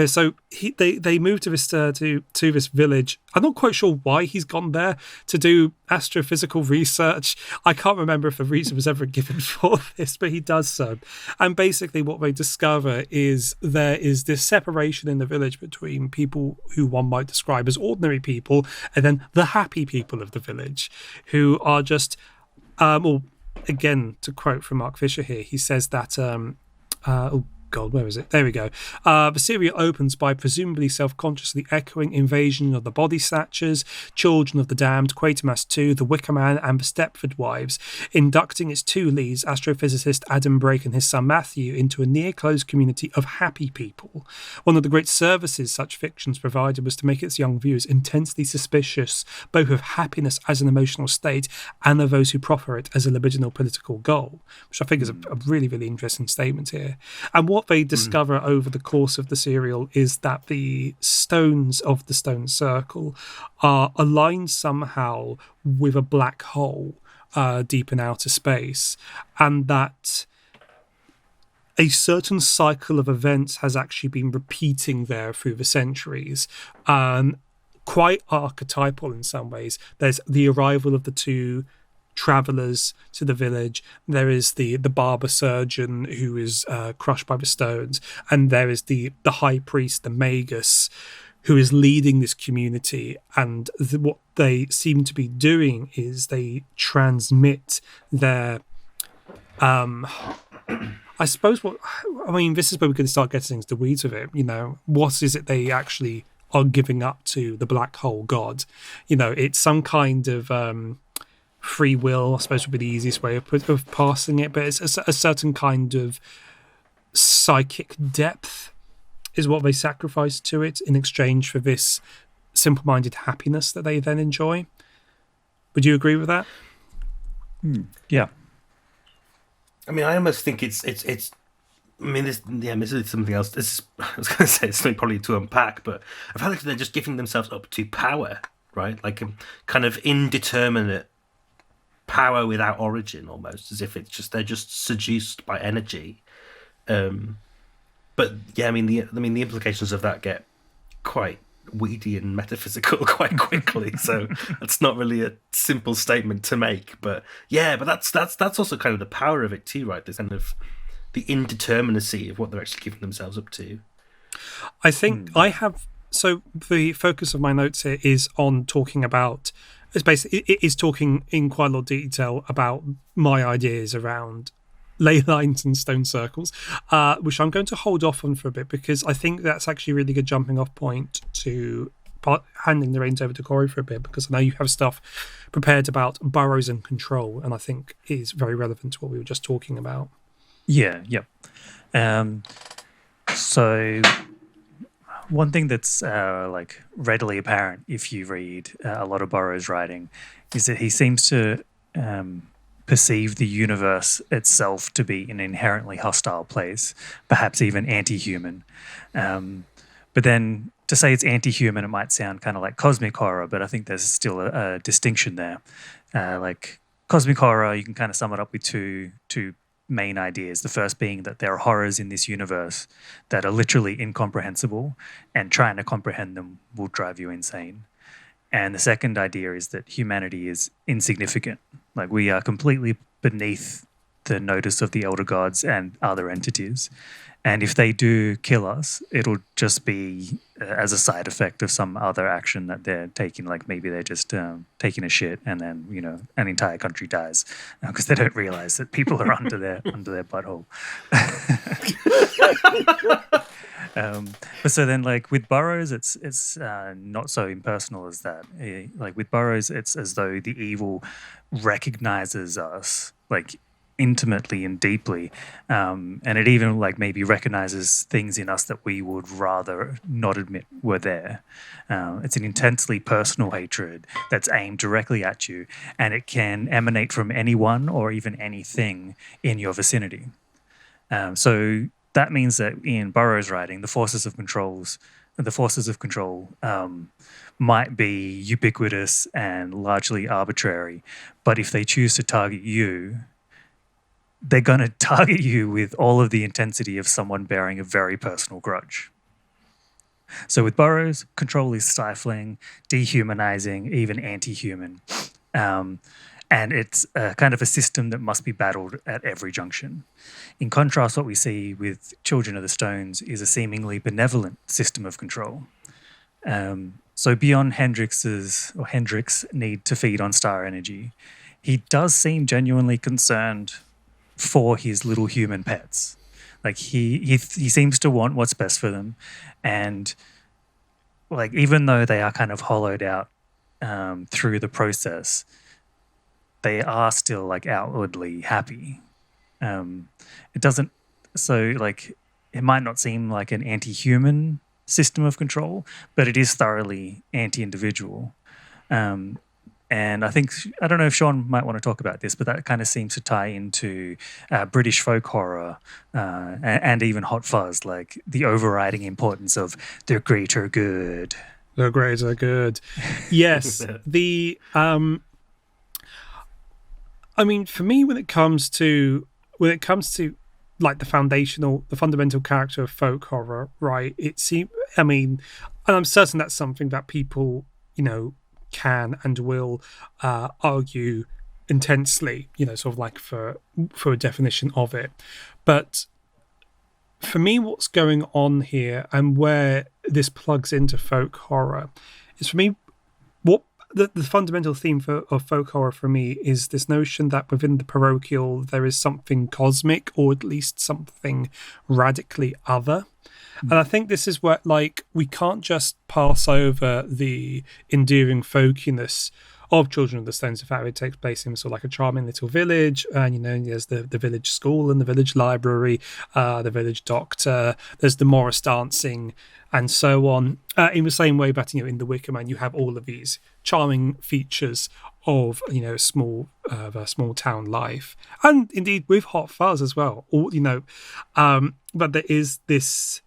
[SPEAKER 1] So they moved to this village. I'm not quite sure why he's gone there to do astrophysical research. I can't remember if a reason was ever given for this, but he does so. And basically what they discover is there is this separation in the village between people who one might describe as ordinary people and then the happy people of the village, who are just, again, to quote from Mark Fisher here, he says that, God, where is it? There we go. The serial opens by presumably self-consciously echoing Invasion of the Body Snatchers, Children of the Damned, Quatermass 2, The Wicker Man, and The Stepford Wives, inducting its two leads, astrophysicist Adam Brake and his son Matthew, into a near-closed community of happy people. One of the great services such fictions provided was to make its young viewers intensely suspicious, both of happiness as an emotional state and of those who proffer it as a libidinal political goal, which I think is a really, really interesting statement here. And what they discover over the course of the serial is that the stones of the stone circle are aligned somehow with a black hole deep in outer space, and that a certain cycle of events has actually been repeating there through the centuries, quite archetypal in some ways. There's the arrival of the two travelers to the village. There is the barber surgeon who is crushed by the stones, and there is the high priest, the magus, who is leading this community. And what they seem to be doing is they transmit their I suppose this is where we're going to start getting into the weeds of it. What is it they actually are giving up to the black hole god? It's some kind of free will, I suppose, would be the easiest way of passing it, but it's a certain kind of psychic depth is what they sacrifice to it in exchange for this simple-minded happiness that they then enjoy. Would you agree with that?
[SPEAKER 3] Yeah.
[SPEAKER 2] I mean, I almost think it's I mean, this is something else. I was going to say it's something probably to unpack, but I feel like they're just giving themselves up to power, right? Like a kind of indeterminate power without origin, almost as if they're just seduced by energy. But yeah, I mean the implications of that get quite weedy and metaphysical quite quickly. So that's not really a simple statement to make. But yeah, but that's also kind of the power of it too, right? This kind of the indeterminacy of what they're actually giving themselves up to.
[SPEAKER 1] I think I have. So the focus of my notes here is on talking about. It's basically it is talking in quite a lot of detail about my ideas around ley lines and stone circles, which I'm going to hold off on for a bit because I think that's actually a really good jumping off point to handing the reins over to Corey for a bit, because I know you have stuff prepared about burrows and control, and I think is very relevant to what we were just talking about.
[SPEAKER 3] Yeah, yep. So one thing that's like readily apparent if you read a lot of Burroughs' writing is that he seems to perceive the universe itself to be an inherently hostile place, perhaps even anti-human. But then to say it's anti-human, it might sound kind of like cosmic horror, but I think there's still a distinction there. Like cosmic horror, you can kind of sum it up with two main ideas. The first being that there are horrors in this universe that are literally incomprehensible, and trying to comprehend them will drive you insane. And the second idea is that humanity is insignificant. Like we are completely beneath the notice of the elder gods and other entities. And if they do kill us, it'll just be as a side effect of some other action that they're taking. Like maybe they're just taking a shit, and then an entire country dies because they don't realize that people are under their butthole. But so then, like with Burroughs, it's not so impersonal as that. Like with Burroughs, it's as though the evil recognizes us, like intimately and deeply, and it even like maybe recognizes things in us that we would rather not admit were there. It's an intensely personal hatred that's aimed directly at you, and it can emanate from anyone or even anything in your vicinity. So that means that in Burroughs' writing, the forces of control might be ubiquitous and largely arbitrary, but if they choose to target you, they're going to target you with all of the intensity of someone bearing a very personal grudge. So with Burroughs, control is stifling, dehumanizing, even anti-human. And it's kind of a system that must be battled at every junction. In contrast, what we see with Children of the Stones is a seemingly benevolent system of control. So beyond Hendrix's need to feed on star energy, he does seem genuinely concerned for his little human pets. Like he seems to want what's best for them, and like even though they are kind of hollowed out through the process, they are still like outwardly happy. It doesn't, so like it might not seem like an anti-human system of control, but it is thoroughly anti-individual. And I don't know if Sean might want to talk about this, but that kind of seems to tie into British folk horror and even Hot Fuzz, like the overriding importance of the greater good.
[SPEAKER 1] The greater good. Yes. I mean, for me, when it comes to like the fundamental character of folk horror, right? And I'm certain that's something that people, can and will argue intensely, sort of like for a definition of it. But for me, what's going on here and where this plugs into folk horror is, for me, what the fundamental theme of folk horror for me is this notion that within the parochial there is something cosmic, or at least something radically other. And I think this is where, like, we can't just pass over the endearing folkiness of Children of the Stones. In fact, it takes place in sort of like a charming little village, and there's the village school and the village library, the village doctor. There's the Morris dancing, and so on. In the same way that in The Wicker Man, you have all of these charming features of small town life, and indeed with Hot Fuzz as well. But there is this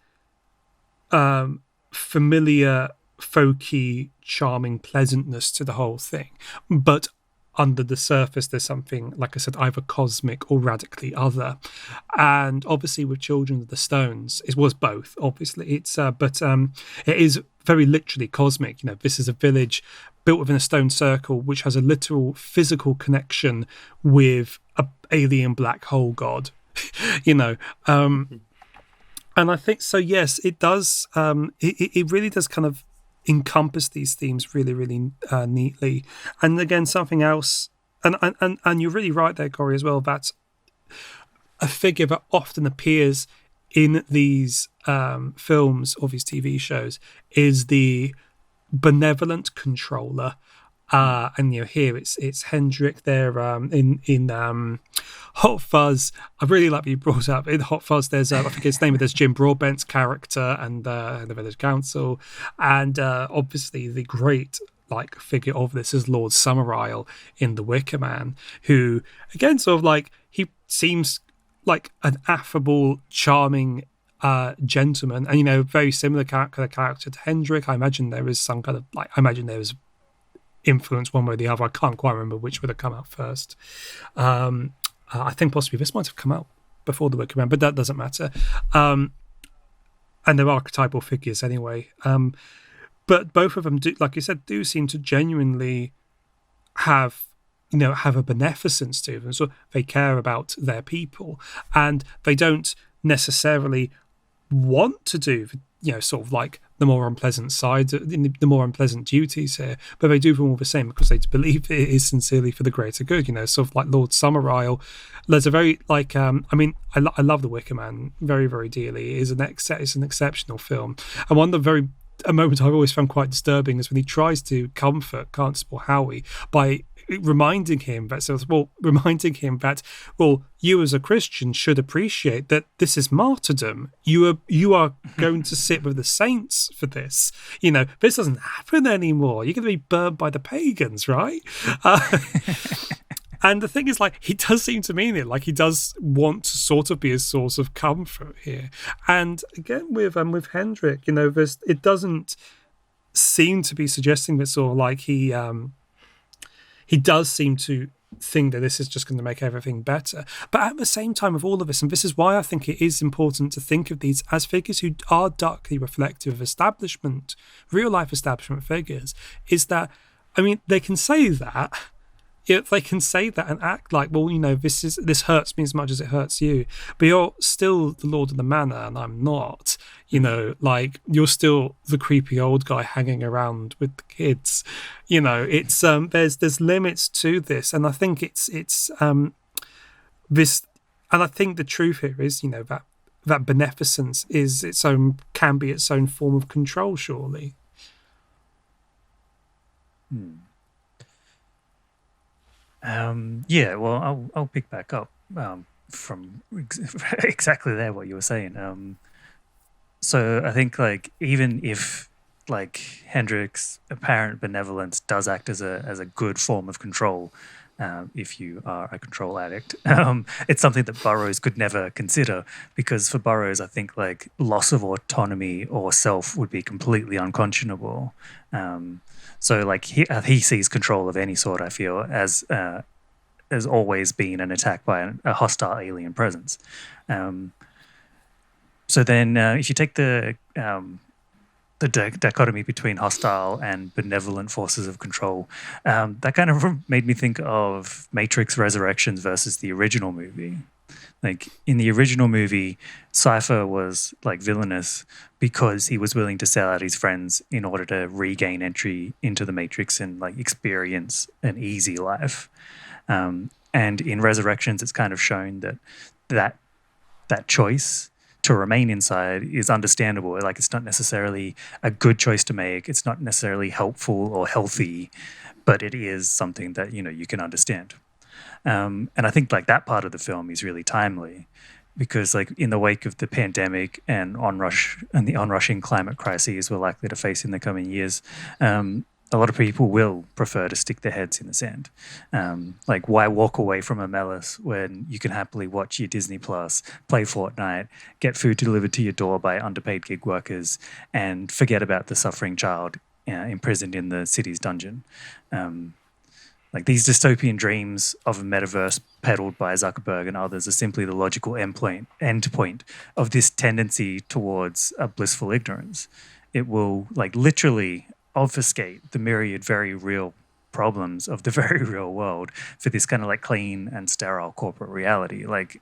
[SPEAKER 1] familiar, folky, charming pleasantness to the whole thing, but under the surface there's something, like I said, either cosmic or radically other. And obviously with Children of the Stones it was both. Obviously but it is very literally cosmic. This is a village built within a stone circle which has a literal physical connection with a alien black hole god. And I think so. Yes, it does. It really does kind of encompass these themes really, really neatly. And again, something else, and you're really right there, Corey, as well. That a figure that often appears in these films or these TV shows is the benevolent controller. And here it's Hendrik there in Hot Fuzz. I really like that you brought up in Hot Fuzz. There's I forget his name, but there's Jim Broadbent's character and the village council, and obviously the great figure of this is Lord Summerisle in The Wicker Man, who again sort of he seems like an affable, charming gentleman, and very similar character to Hendrik. I imagine there is some kind of there was influence one way or the other. I can't quite remember which would have come out first. I think possibly this might have come out before The Wicker Man, but that doesn't matter. And they're archetypal figures anyway. But both of them, do, like you said, do seem to genuinely have a beneficence to them. So they care about their people, and they don't necessarily want to do sort of the more unpleasant side, the more unpleasant duties here, but they do them all the same because they believe it is sincerely for the greater good. Sort of like Lord Summerisle. There's a very I love The Wicker Man very, very dearly. It's an exceptional film, and one of the a moment I've always found quite disturbing is when he tries to comfort Constable Howie by reminding him that you as a Christian should appreciate that this is martyrdom. You are going to sit with the saints for this. This doesn't happen anymore. You're going to be burned by the pagans, right? And the thing is, he does seem to mean it. He does want to sort of be a source of comfort here. And again, with Hendrik, it doesn't seem to be suggesting that sort of he does seem to think that this is just going to make everything better. But at the same time, with all of this, and this is why I think it is important to think of these as figures who are darkly reflective of establishment, real life establishment figures, is that, they can say that. They can say that and act like, this hurts me as much as it hurts you, but you're still the lord of the manor and I'm not. You're still the creepy old guy hanging around with the kids. It's there's limits to this, and I think it's this, and I think the truth here is that beneficence is can be its own form of control, surely.
[SPEAKER 3] Well, I'll pick back up from exactly there what you were saying. So I think even if Hendrik's apparent benevolence does act as a good form of control, if you are a control addict, it's something that Burroughs could never consider, because for Burroughs, I think loss of autonomy or self would be completely unconscionable. So he sees control of any sort, I feel, as always being an attack by a hostile alien presence. So then if you take the dichotomy between hostile and benevolent forces of control, that kind of made me think of Matrix Resurrections versus the original movie. In the original movie, Cypher was villainous because he was willing to sell out his friends in order to regain entry into the Matrix and experience an easy life. And in Resurrections, it's kind of shown that choice to remain inside is understandable. Like, it's not necessarily a good choice to make. It's not necessarily helpful or healthy, but it is something that, you know, you can understand. And I think like that part of the film is really timely, because like in the wake of the pandemic and the onrushing climate crises we're likely to face in the coming years, a lot of people will prefer to stick their heads in the sand. Like, why walk away from a Mellis when you can happily watch your Disney Plus, play Fortnite, get food delivered to your door by underpaid gig workers, and forget about the suffering child imprisoned in the city's dungeon? Like, these dystopian dreams of a metaverse peddled by Zuckerberg and others are simply the logical endpoint of this tendency towards a blissful ignorance. It will like literally obfuscate the myriad very real problems of the very real world for this kind of like clean and sterile corporate reality. Like,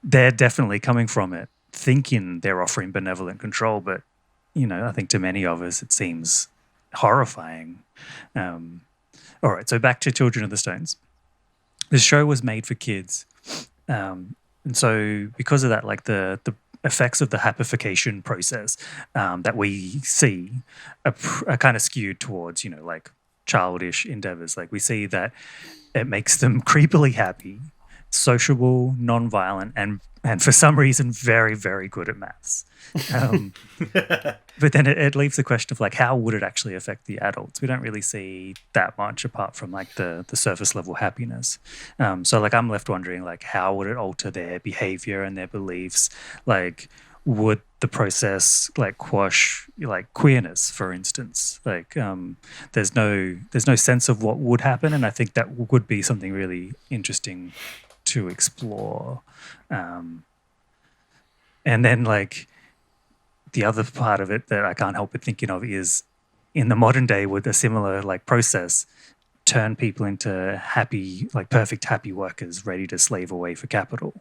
[SPEAKER 3] they're definitely coming from it thinking they're offering benevolent control, but, you know, I think to many of us it seems horrifying. All right, so back to Children of the Stones. The show was made for kids, and so because of that, like the effects of the happification process that we see are kind of skewed towards, you know, like childish endeavors. Like, we see that it makes them creepily happy, sociable, non-violent, and for some reason very, very good at maths. But then it leaves the question of like, how would it actually affect the adults? We don't really see that much apart from like the surface level happiness. So like, I'm left wondering like, how would it alter their behavior and their beliefs? Like, would the process like quash like queerness, for instance? Like, there's no sense of what would happen, and I think that would be something really interesting to explore. And then like the other part of it that I can't help but thinking of is, in the modern day, would a similar like process turn people into happy, like perfect happy workers ready to slave away for capital?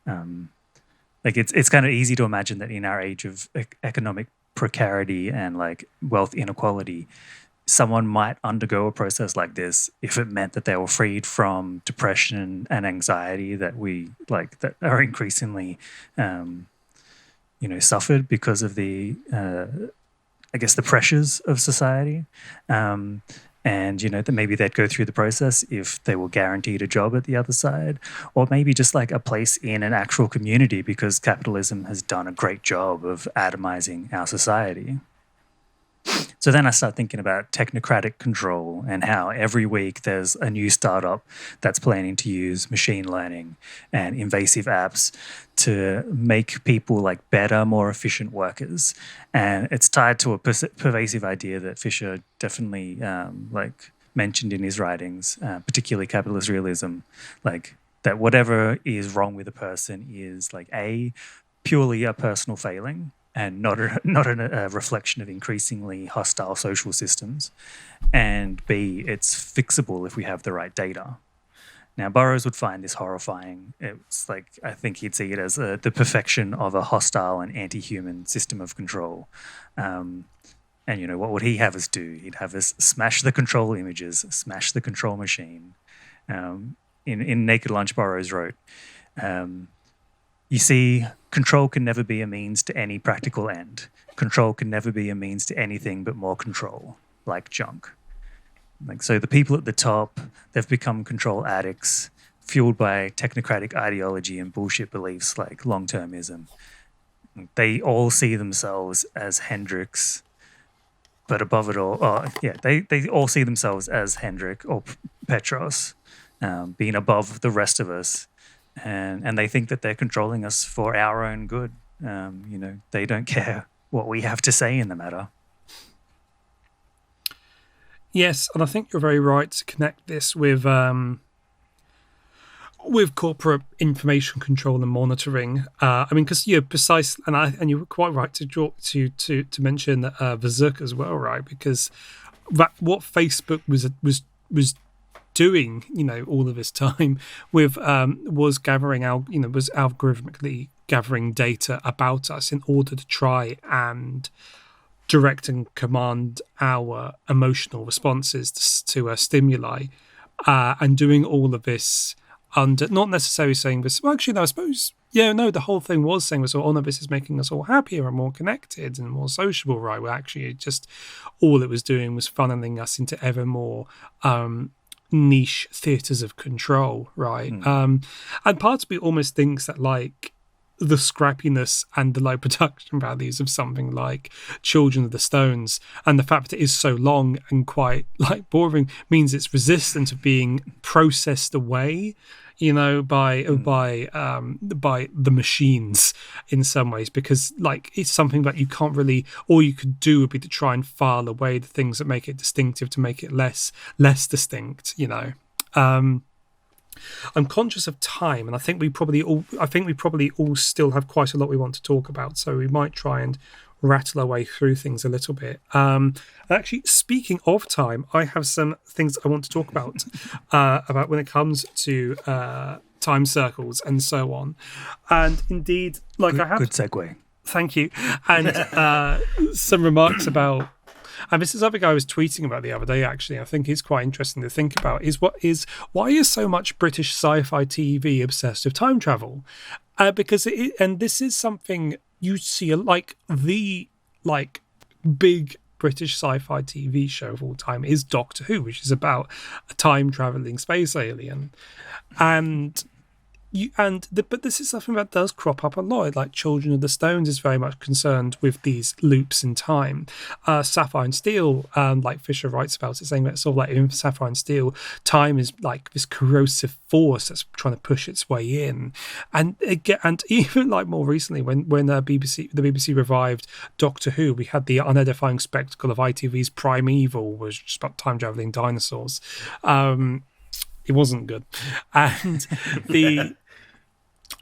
[SPEAKER 3] Like, it's kind of easy to imagine that in our age of economic precarity and like wealth inequality, someone might undergo a process like this if it meant that they were freed from depression and anxiety that are increasingly suffered because of the I guess the pressures of society. And, you know, that maybe they'd go through the process if they were guaranteed a job at the other side, or maybe just like a place in an actual community, because capitalism has done a great job of atomizing our society. So then I start thinking about technocratic control and how every week there's a new startup that's planning to use machine learning and invasive apps to make people like better, more efficient workers. And it's tied to a pervasive idea that Fisher definitely mentioned in his writings, particularly capitalist realism, like that whatever is wrong with a person is like purely a personal failing, and not a reflection of increasingly hostile social systems, and B, it's fixable if we have the right data. Now, Burroughs would find this horrifying. It's like, I think he'd see it as the perfection of a hostile and anti-human system of control. And, you know, what would he have us do? He'd have us smash the control images, smash the control machine. In Naked Lunch, Burroughs wrote, you see, control can never be a means to any practical end. Control can never be a means to anything but more control, like junk. Like, so the people at the top, they've become control addicts, fueled by technocratic ideology and bullshit beliefs like long-termism. They all see themselves as Hendrix, but above it all, they all see themselves as Hendrik or Petros, being above the rest of us. And they think that they're controlling us for our own good. You know, they don't care what we have to say in the matter.
[SPEAKER 1] Yes, and I think you're very right to connect this with corporate information control and monitoring. I mean, because you're precise, and you were quite right to mention Zuck as well, right? Because what Facebook was doing, you know, all of this time with was algorithmically gathering data about us in order to try and direct and command our emotional responses to stimuli, and doing all of this under, not necessarily saying this. Well, actually, no, I suppose Yeah, no, the whole thing was saying, oh no, this is making us all happier and more connected and more sociable, right? Well, actually, just all it was doing was funneling us into ever more niche theatres of control, right? And part of me almost thinks that, like, the scrappiness and the low production values of something like Children of the Stones, and the fact that it is so long and quite like boring, means it's resistant of being processed away, you know, by the machines in some ways, because like it's something that you can't really, all you could do would be to try and file away the things that make it distinctive to make it less distinct, you know. I'm conscious of time, and I think we probably all still have quite a lot we want to talk about, so we might try and rattle our way through things a little bit. Actually, speaking of time, I have some things I want to talk about when it comes to time circles and so on. And indeed, like I have
[SPEAKER 3] good segue.
[SPEAKER 1] Thank you. And some remarks about. And this is something I was tweeting about the other day, actually. I think it's quite interesting to think about, why is so much British sci-fi TV obsessed with time travel? Because this is something you see, like the big British sci-fi TV show of all time is Doctor Who, which is about a time-traveling space alien. But this is something that does crop up a lot. Like Children of the Stones is very much concerned with these loops in time. Sapphire and Steel, like Fisher writes about it, saying that sort of like in Sapphire and Steel, time is like this corrosive force that's trying to push its way in. And even like more recently, when the BBC revived Doctor Who, we had the unedifying spectacle of ITV's Primeval, which was just about time traveling dinosaurs. It wasn't good. And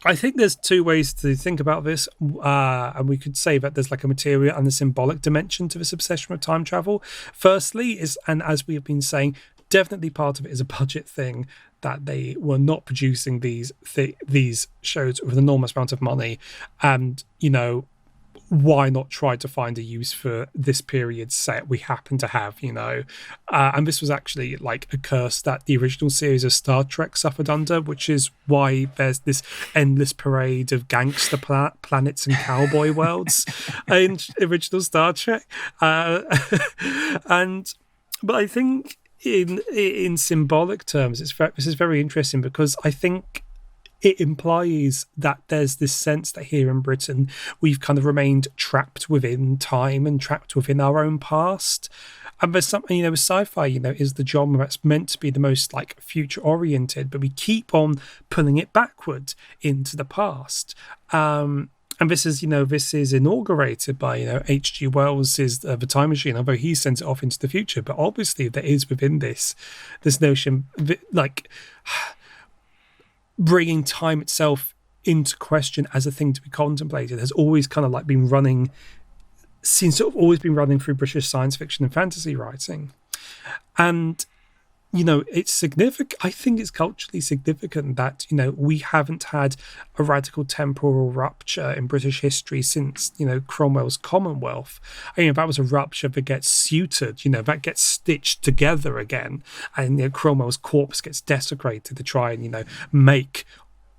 [SPEAKER 1] I think there's two ways to think about this. And we could say that there's like a material and a symbolic dimension to this obsession with time travel. Firstly and as we have been saying, definitely part of it is a budget thing, that they were not producing these shows with an enormous amount of money. And, you know, why not try to find a use for this period set we happen to have, you know? And this was actually like a curse that the original series of Star Trek suffered under, which is why there's this endless parade of gangster planets and cowboy worlds in original Star Trek. But I think in symbolic terms, this is very interesting, because I think it implies that there's this sense that here in Britain we've kind of remained trapped within time and trapped within our own past. And there's something, you know, with sci-fi, you know, is the genre that's meant to be the most like future oriented, but we keep on pulling it backward into the past. And this is inaugurated by, you know, H.G. Wells's The Time Machine, although he sends it off into the future. But obviously there is within this notion, like, bringing time itself into question as a thing to be contemplated has always kind of like been running, seems to have always been running through British science fiction and fantasy writing. And, you know, it's significant. I think it's culturally significant that, you know, we haven't had a radical temporal rupture in British history since, you know, Cromwell's Commonwealth. I mean, that was a rupture that gets sutured, you know, that gets stitched together again. And, you know, Cromwell's corpse gets desecrated to try and, you know, make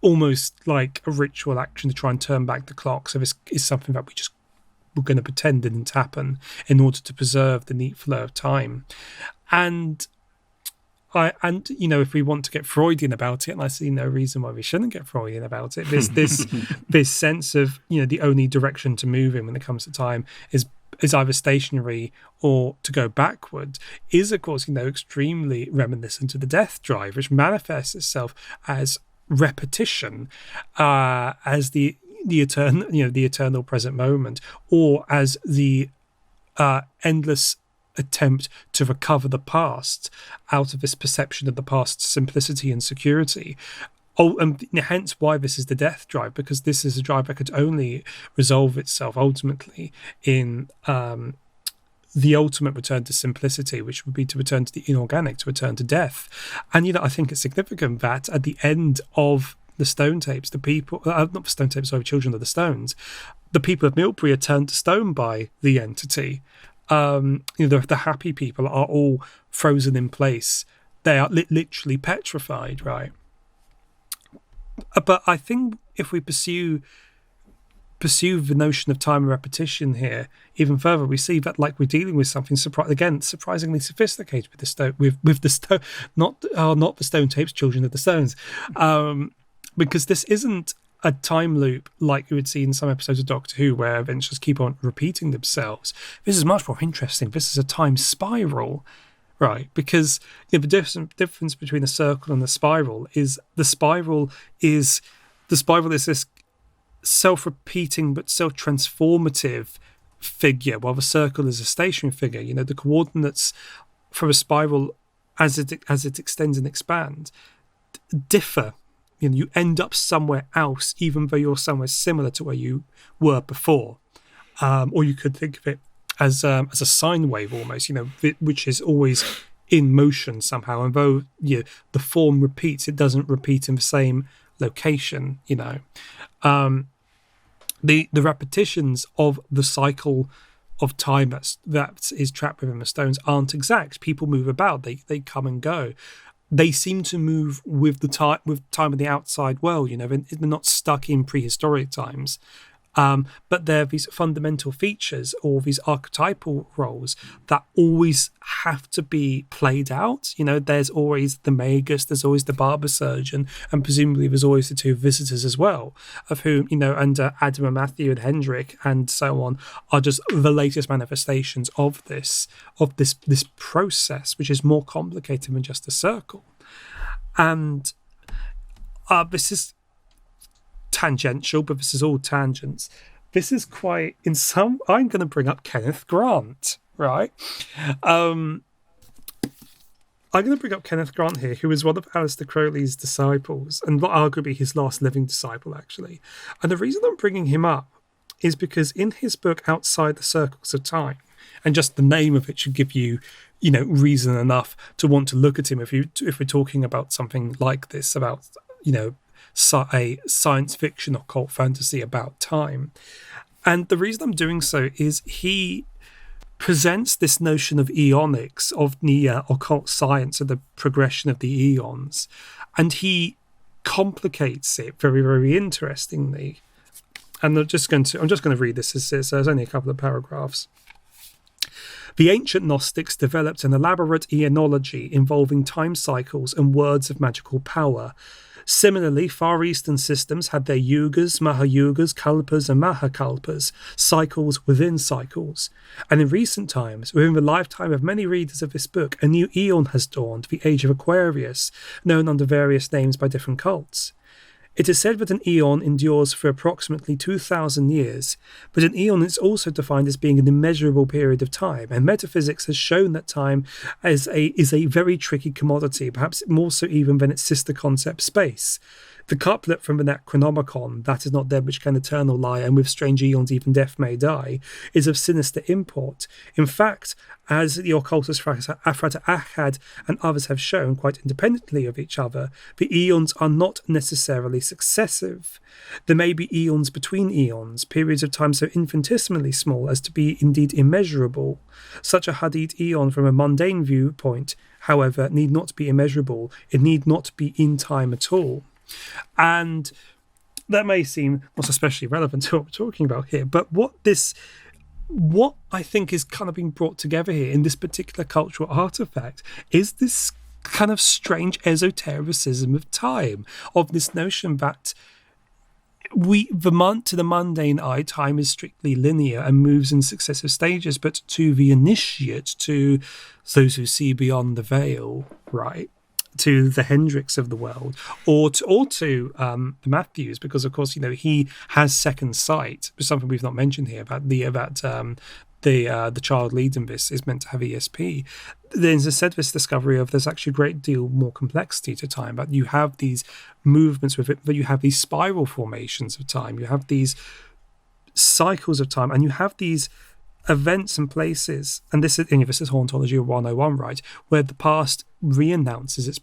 [SPEAKER 1] almost like a ritual action to try and turn back the clock. So this is something that we're going to pretend didn't happen in order to preserve the neat flow of time. And you know, if we want to get Freudian about it, and I see no reason why we shouldn't get Freudian about it, there's this sense of, you know, the only direction to move in when it comes to time is either stationary or to go backward, is of course, you know, extremely reminiscent of the death drive, which manifests itself as repetition, as the eternal present moment, or as the endless attempt to recover the past out of this perception of the past's simplicity and security. And hence why this is the death drive, because this is a drive that could only resolve itself ultimately in the ultimate return to simplicity, which would be to return to the inorganic, to return to death. And, you know, I think it's significant that at the end of the Stone tapes, the people, not the Stone tapes, sorry, Children of the Stones, the people of Milbury are turned to stone by the entity. You know, the happy people are all frozen in place. They are literally petrified, right? But I think if we pursue the notion of time and repetition here even further, we see that like we're dealing with something surprisingly sophisticated with the stone, not the Stone Tapes, Children of the Stones, because this isn't a time loop like you would see in some episodes of Doctor Who where events just keep on repeating themselves. This is much more interesting. This is a time spiral, right? Because the difference between a circle and a spiral is the spiral is this self-repeating but self-transformative figure, while the circle is a stationary figure. The coordinates for a spiral as it extends and expands differ. You end up somewhere else, even though you're somewhere similar to where you were before. Or you could think of it as a sine wave almost, which is always in motion somehow. And though the form repeats, it doesn't repeat in the same location. The repetitions of the cycle of time that is trapped within the stones aren't exact. People move about; they come and go. They seem to move with time of the outside world. They're not stuck in prehistoric times. But there are these fundamental features or these archetypal roles that always have to be played out. There's always the magus, there's always the barber surgeon, and presumably there's always the two visitors as well, of whom, and Adam and Matthew and Hendrik and so on are just the latest manifestations of this process, which is more complicated than just a circle. And this is tangential, but this is all tangents. This is quite I'm going to bring up Kenneth Grant, right? I'm going to bring up Kenneth Grant here, who is one of Aleister Crowley's disciples, and arguably his last living disciple, actually. And the reason I'm bringing him up is because in his book Outside the Circles of Time, and just the name of it should give you, reason enough to want to look at him if we're talking about something like this, about, a science fiction or cult fantasy about time. And the reason I'm doing so is he presents this notion of eonics, of the occult science and the progression of the eons, and he complicates it very, very interestingly. And I'm just going to read this. There's only a couple of paragraphs. The ancient Gnostics developed an elaborate eonology involving time cycles and words of magical power. Similarly, Far Eastern systems had their yugas, mahayugas, kalpas, and mahakalpas, cycles within cycles. And in recent times, within the lifetime of many readers of this book, a new eon has dawned, the Age of Aquarius, known under various names by different cults. It is said that an eon endures for approximately 2,000 years, but an eon is also defined as being an immeasurable period of time, and metaphysics has shown that time is a very tricky commodity, perhaps more so even than its sister concept space. The couplet from the Necronomicon, "That is not dead which can eternal lie, and with strange eons even death may die," is of sinister import. In fact, as the occultist Frater Ahad and others have shown, quite independently of each other, the eons are not necessarily successive. There may be eons between eons, periods of time so infinitesimally small as to be indeed immeasurable. Such a Hadid eon from a mundane viewpoint, however, need not be immeasurable. It need not be in time at all. And that may seem not especially relevant to what we're talking about here, but what I think is kind of being brought together here in this particular cultural artifact is this kind of strange esotericism of time, of this notion that to the mundane eye, time is strictly linear and moves in successive stages, but to the initiate, to those who see beyond the veil, right, to the Hendricks of the world, or to the Matthews, because of course he has second sight, something we've not mentioned here about the child lead in this is meant to have ESP. There's this discovery of there's actually a great deal more complexity to time, but you have these movements with it, but you have these spiral formations of time, you have these cycles of time, and you have these events and places, and this is Hauntology 101, right, where the past re-announces its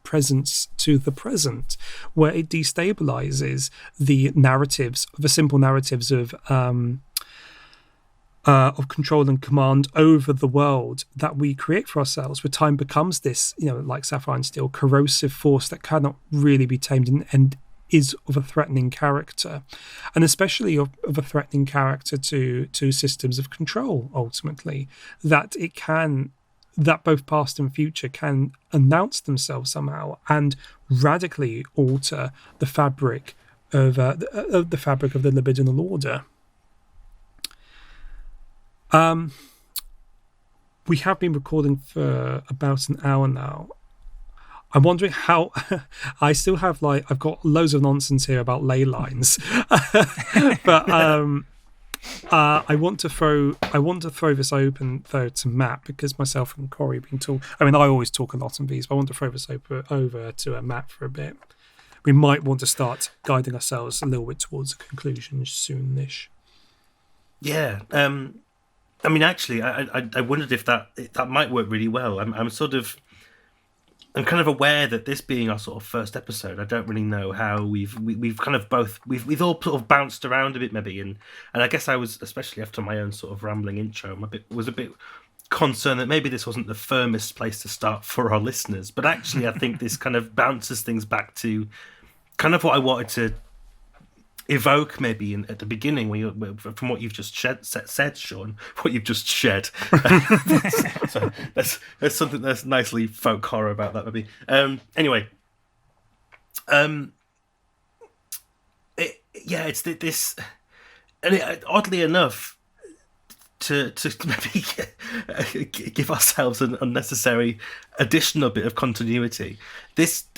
[SPEAKER 1] presence to the present, where it destabilizes the simple narratives of control and command over the world that we create for ourselves, where time becomes this, like Sapphire and Steel, corrosive force that cannot really be tamed, and is of a threatening character, and especially of a threatening character to systems of control, ultimately, that both past and future can announce themselves somehow and radically alter the fabric of the fabric of the libidinal order. We have been recording for about an hour now. I'm wondering how I still have I've got loads of nonsense here about ley lines, but I want to throw this open though to Matt, because myself and Corey have been talking. I mean, I always talk a lot on these, but I want to throw this over to Matt for a bit. We might want to start guiding ourselves a little bit towards a conclusion soonish.
[SPEAKER 2] Yeah. I mean, actually, I wondered if that might work really well. I'm kind of aware that this being our sort of first episode, I don't really know how we've kind of we've all sort of bounced around a bit maybe, and I guess I was, especially after my own sort of rambling intro, was a bit concerned that maybe this wasn't the firmest place to start for our listeners. But actually, I think this kind of bounces things back to kind of what I wanted to evoke maybe at the beginning, from what you've just said, Sean, what you've just shed. So there's something that's nicely folk horror about that maybe. Anyway, it's this, and oddly enough, to maybe give ourselves an unnecessary additional bit of continuity,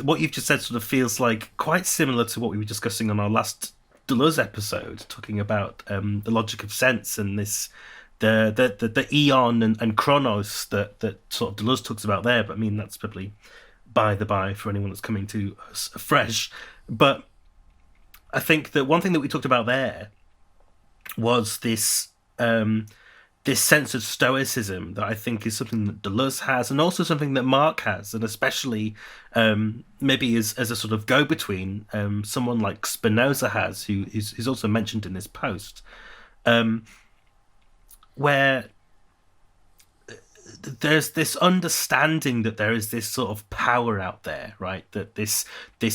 [SPEAKER 2] what you've just said sort of feels like quite similar to what we were discussing on our last Deleuze episode, talking about the logic of sense and the eon and chronos that sort of Deleuze talks about there. But I mean, that's probably by the by for anyone that's coming to us fresh. But I think that one thing that we talked about there was this sense of stoicism that I think is something that Deleuze has, and also something that Mark has, and especially maybe as a sort of go-between, someone like Spinoza has, who is also mentioned in this post, where there's this understanding that there is this sort of power out there, right? That this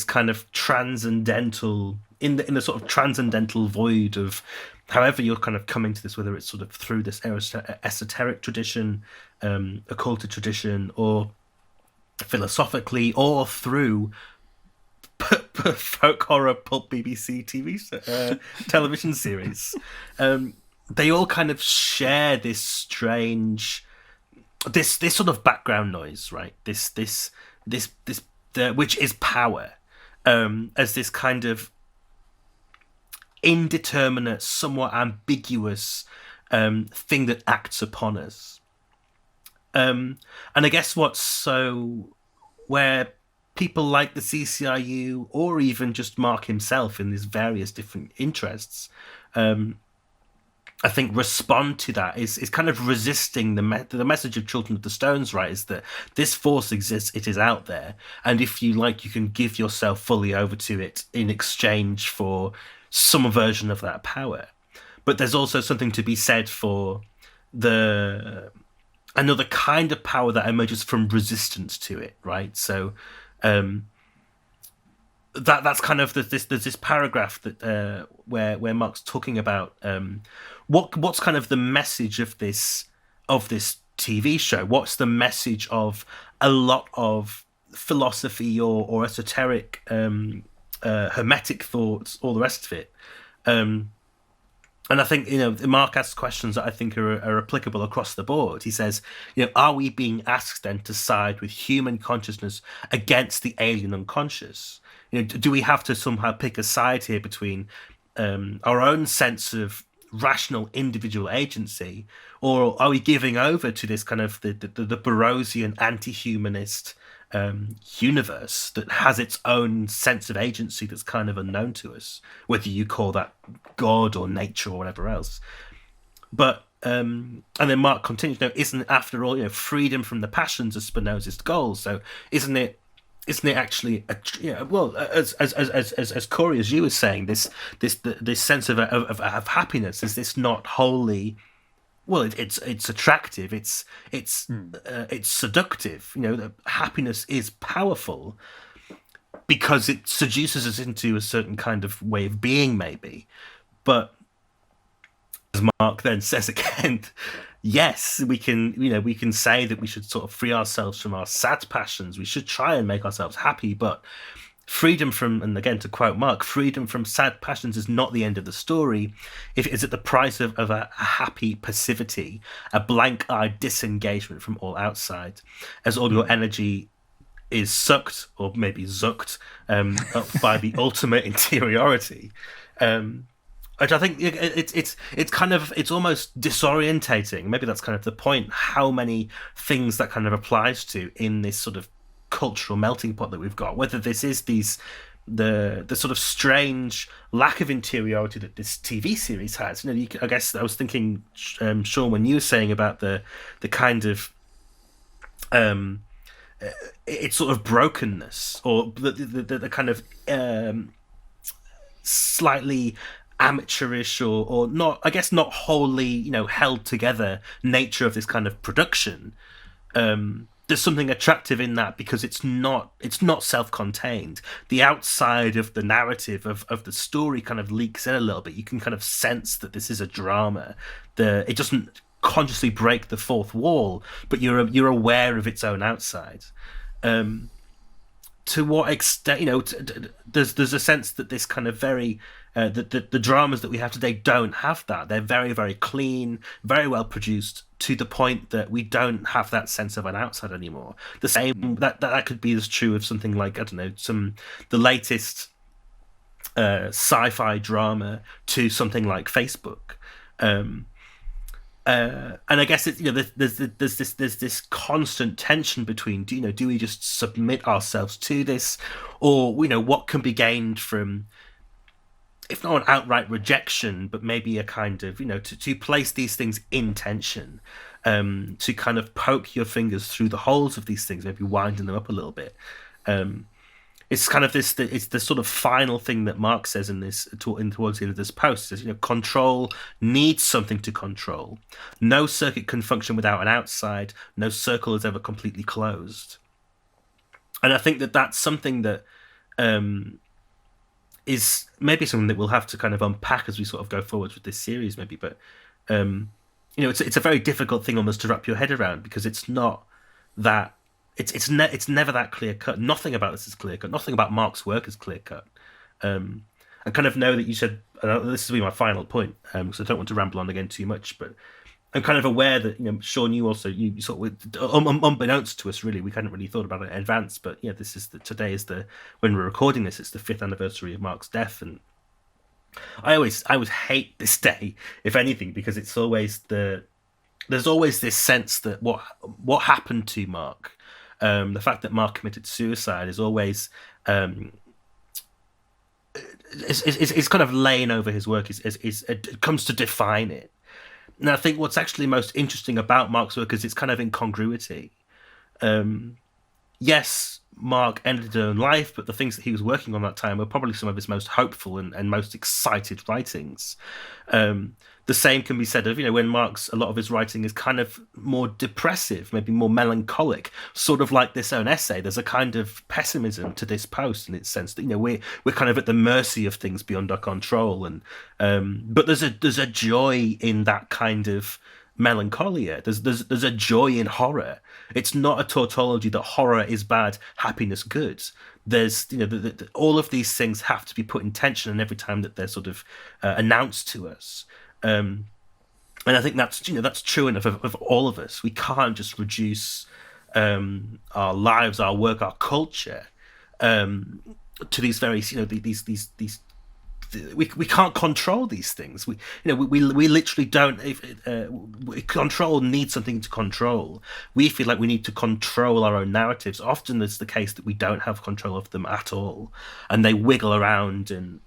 [SPEAKER 2] kind of transcendental, in the sort of transcendental void of however you're kind of coming to this, whether it's sort of through this esoteric tradition, occulted tradition, or philosophically, or through folk horror pulp BBC TV television series, they all kind of share this strange, this sort of background noise, right? This which is power, as this kind of indeterminate, somewhat ambiguous thing that acts upon us. And I guess where people like the CCIU, or even just Mark himself in his various different interests, I think respond to that is kind of resisting the message of Children of the Stones, right? Is that this force exists, it is out there, and if you like, you can give yourself fully over to it in exchange for some version of that power. But there's also something to be said for another kind of power that emerges from resistance to it, right? So that's kind of there's this paragraph that where Mark's talking about what's kind of the message of this TV show. What's the message of a lot of philosophy or esoteric hermetic thoughts, all the rest of it. And I think, Mark asks questions that I think are applicable across the board. He says, are we being asked then to side with human consciousness against the alien unconscious? Do we have to somehow pick a side here between our own sense of rational individual agency, or are we giving over to this kind of the Burroughsian anti-humanist universe that has its own sense of agency that's kind of unknown to us, whether you call that God or nature or whatever else? But and then Mark continues, isn't after all, freedom from the passions of Spinoza's goal? So isn't it actually as Corey, as you were saying, this sense of happiness, is this not wholly? Well, it's attractive. It's seductive. That happiness is powerful, because it seduces us into a certain kind of way of being, maybe. But as Mark then says again, yes, we can say that we should sort of free ourselves from our sad passions. We should try and make ourselves happy, but freedom from, and again to quote Mark, freedom from sad passions is not the end of the story. If it is at the price of a happy passivity, a blank-eyed disengagement from all outside, as all your energy is sucked, or maybe zucked, up by the ultimate interiority. Which I think it's almost disorientating. Maybe that's kind of the point, how many things that kind of applies to in this sort of cultural melting pot that we've got. Whether this is the sort of strange lack of interiority that this TV series has. I guess I was thinking, Sean, when you were saying about the kind of its sort of brokenness, or the kind of slightly amateurish or not, I guess not wholly, held together nature of this kind of production. There's something attractive in that because it's not self-contained. The outside of the narrative of the story kind of leaks in a little bit. You can kind of sense that this is a drama. It doesn't consciously break the fourth wall, but you're aware of its own outside. To what extent, there's a sense that this kind of very the dramas that we have today don't have that. They're very, very clean, very well produced, to the point that we don't have that sense of an outside anymore. The same that could be as true of something like, I don't know, the latest sci-fi drama to something like Facebook. And I guess it's, there's this constant tension between, do we just submit ourselves to this, or what can be gained from, if not an outright rejection, but maybe a kind of, to place these things in tension, to kind of poke your fingers through the holes of these things, maybe winding them up a little bit. It's kind of it's the sort of final thing that Mark says towards the end of this post. He says, control needs something to control. No circuit can function without an outside. No circle is ever completely closed. And I think that that's something that is maybe something that we'll have to kind of unpack as we sort of go forward with this series, maybe. But it's a very difficult thing almost to wrap your head around, because it's not that. It's never that clear cut. Nothing about this is clear cut. Nothing about Mark's work is clear cut. I kind of know that you said, this will be my final point, because I don't want to ramble on again too much, but I'm kind of aware that, Sean, you sort of, unbeknownst to us, really, we hadn't really thought about it in advance, but yeah, today is when we're recording this, it's the 5th anniversary of Mark's death, and I always hate this day, if anything, because it's always there's always this sense that what happened to Mark, the fact that Mark committed suicide is always it's kind of laying over his work. It comes to define it. And I think what's actually most interesting about Mark's work is its kind of incongruity. Yes, Mark ended his own life, but the things that he was working on that time were probably some of his most hopeful and most excited writings. The same can be said of, when a lot of his writing is kind of more depressive, maybe more melancholic, sort of like this own essay. There's a kind of pessimism to this post in its sense that, we're kind of at the mercy of things beyond our control. And but there's a joy in that kind of melancholia. There's a joy in horror. It's not a tautology that horror is bad, happiness good. There's all of these things have to be put in tension, and every time that they're sort of announced to us. And I think that's true enough of all of us. We can't just reduce our lives, our work, our culture to these very these. We can't control these things. We literally don't. Control needs something to control. We feel like we need to control our own narratives. Often it's the case that we don't have control of them at all, and they wiggle around and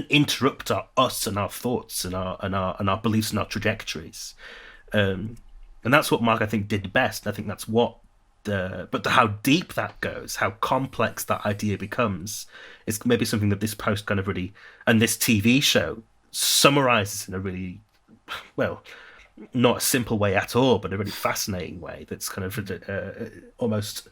[SPEAKER 2] interrupt us and our thoughts and our beliefs and our trajectories. And that's what Mark, I think, did best. I think that's what. But how deep that goes, how complex that idea becomes, is maybe something that this post kind of really, and this TV show, summarizes in a really, well, not a simple way at all, but a really fascinating way that's kind of almost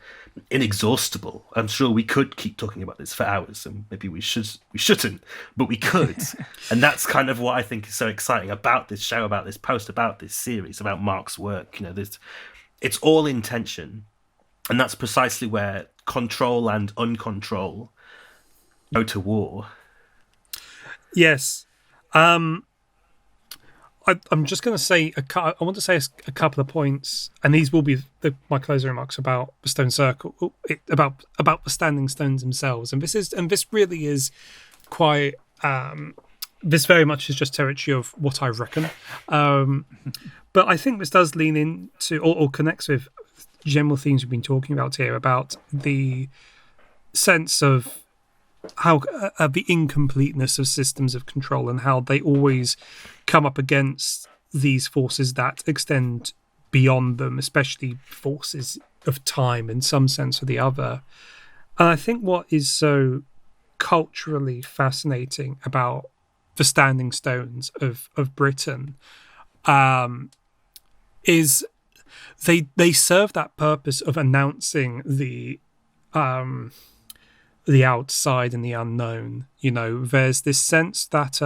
[SPEAKER 2] inexhaustible. I'm sure we could keep talking about this for hours, and maybe we shouldn't, but we could. And that's kind of what I think is so exciting about this show, about this post, about this series, about Mark's work. It's all intention, and that's precisely where control and uncontrol go to war.
[SPEAKER 1] Yes. I'm just going to say I want to say a couple of points, and these will be my closing remarks about the stone circle, about the standing stones themselves. And this really is quite. This very much is just territory of what I reckon. But I think this does lean into or connects with general themes we've been talking about here about the sense of how the incompleteness of systems of control and how they always come up against these forces that extend beyond them, especially forces of time in some sense or the other. And I think what is so culturally fascinating about the standing stones of Britain is they serve that purpose of announcing the outside and the unknown. There's this sense that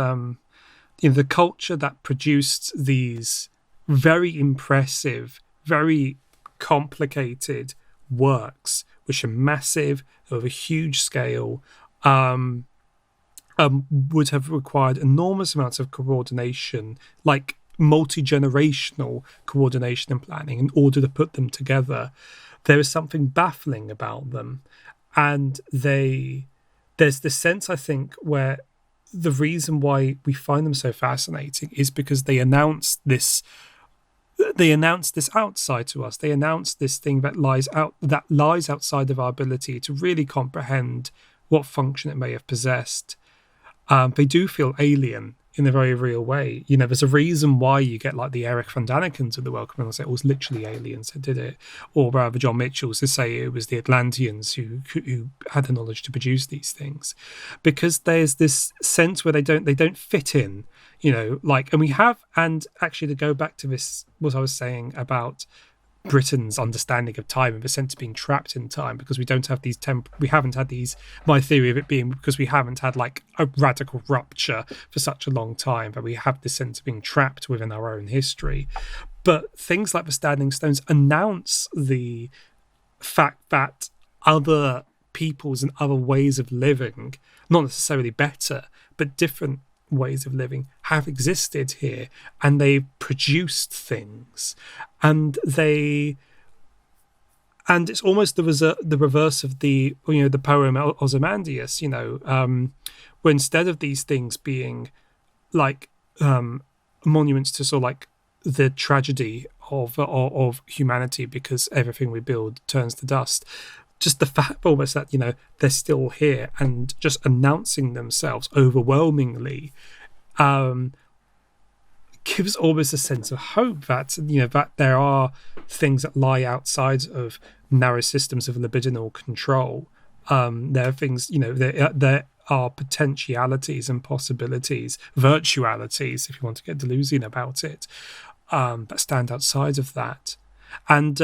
[SPEAKER 1] the culture that produced these very impressive, very complicated works, which are massive, of a huge scale, would have required enormous amounts of coordination, like multi-generational coordination and planning, in order to put them together. There is something baffling about them. And there's this sense, I think, where the reason why we find them so fascinating is because they announce this outside to us. They announce this thing that lies outside of our ability to really comprehend what function it may have possessed. They do feel alien in a very real way. There's a reason why you get like the Eric von Daniken's of the world coming and say it was literally aliens that did it, or rather John Mitchell's to say it was the Atlanteans who had the knowledge to produce these things, because there's this sense where they don't fit in, and we have, and actually to go back to this, what I was saying about Britain's understanding of time and the sense of being trapped in time, because we don't have these we haven't had these, my theory of it being because we haven't had like a radical rupture for such a long time, but we have this sense of being trapped within our own history. But things like the standing stones announce the fact that other peoples and other ways of living, not necessarily better, but different ways of living, have existed here, and they've produced things, and it's almost the reverse of the poem Ozymandias, where instead of these things being like monuments to sort of like the tragedy of humanity because everything we build turns to dust, just the fact almost that they're still here and just announcing themselves overwhelmingly gives almost a sense of hope that that there are things that lie outside of narrow systems of libidinal control. There are things, there are potentialities and possibilities, virtualities, if you want to get Deleuzian about it, that stand outside of that. And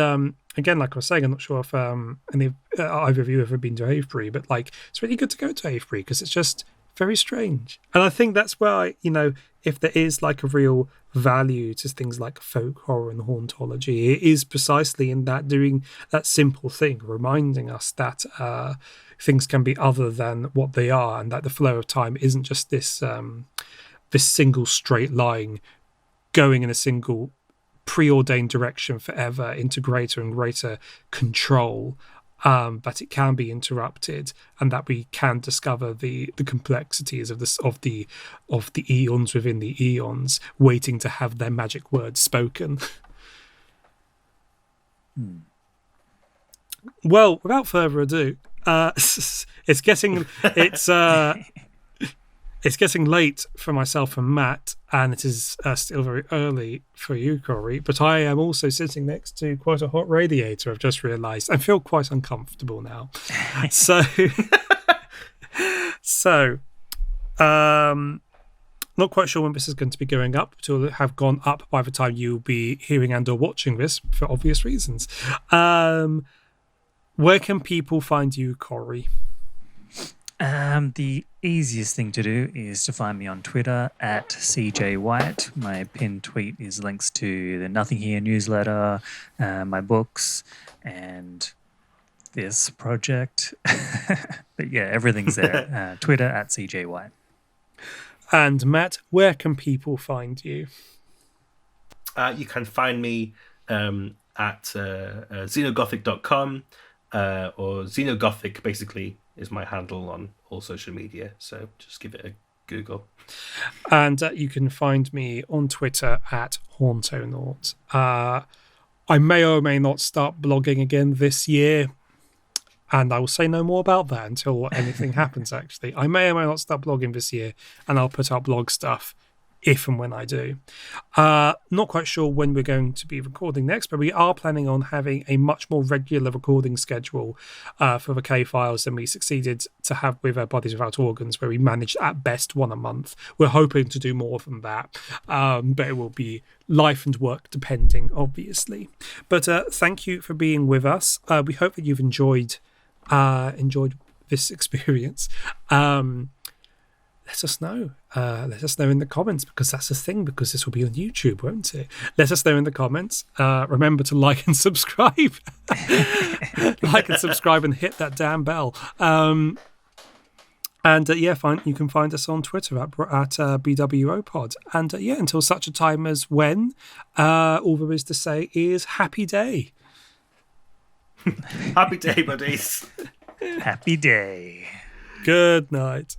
[SPEAKER 1] again, like I was saying, I'm not sure if either of you have ever been to Avebury, but it's really good to go to Avebury because it's just very strange. And I think that's where if there is like a real value to things like folk horror and hauntology, it is precisely in that doing that simple thing, reminding us that things can be other than what they are, and that the flow of time isn't just this single straight line going in a single preordained direction forever into greater and greater control, but it can be interrupted, and that we can discover the complexities of the eons within the eons, waiting to have their magic words spoken. Well, without further ado, it's getting late for myself and Matt, and it is still very early for you, Corey. But I am also sitting next to quite a hot radiator, I've just realised. I feel quite uncomfortable now. So now Not quite sure when this is going to be going up. It will have gone up by the time you'll be hearing and or watching this for obvious reasons. Where can people find you, Corey?
[SPEAKER 3] The easiest thing to do is to find me on Twitter at CJ White. My pinned tweet is links to the Nothing Here newsletter, my books, and this project. But yeah, everything's there. Twitter at CJ White.
[SPEAKER 1] And Matt, where can people find you?
[SPEAKER 2] You can find me at xenogothic.com or xenogothic, basically, is my handle on all social media. So just give it a Google.
[SPEAKER 1] And you can find me on Twitter at Hauntonaut. I may or may not start blogging again this year. And I will say no more about that until anything happens, actually. I may or may not start blogging this year, and I'll put up blog stuff if and when I do. Not quite sure when we're going to be recording next, but we are planning on having a much more regular recording schedule for the K-Files than we succeeded to have with Bodies Without Organs, where we managed at best one a month. We're hoping to do more than that, but it will be life and work depending, obviously. But thank you for being with us. We hope that you've enjoyed this experience. Let us know. Let us know in the comments, because that's the thing, because this will be on YouTube, won't it? Let us know in the comments. Remember to like and subscribe. Like and subscribe and hit that damn bell. You can find us on Twitter at BWOpod. And until such a time as when, all there is to say is happy day.
[SPEAKER 2] Happy day, buddies.
[SPEAKER 3] Happy day.
[SPEAKER 1] Good night.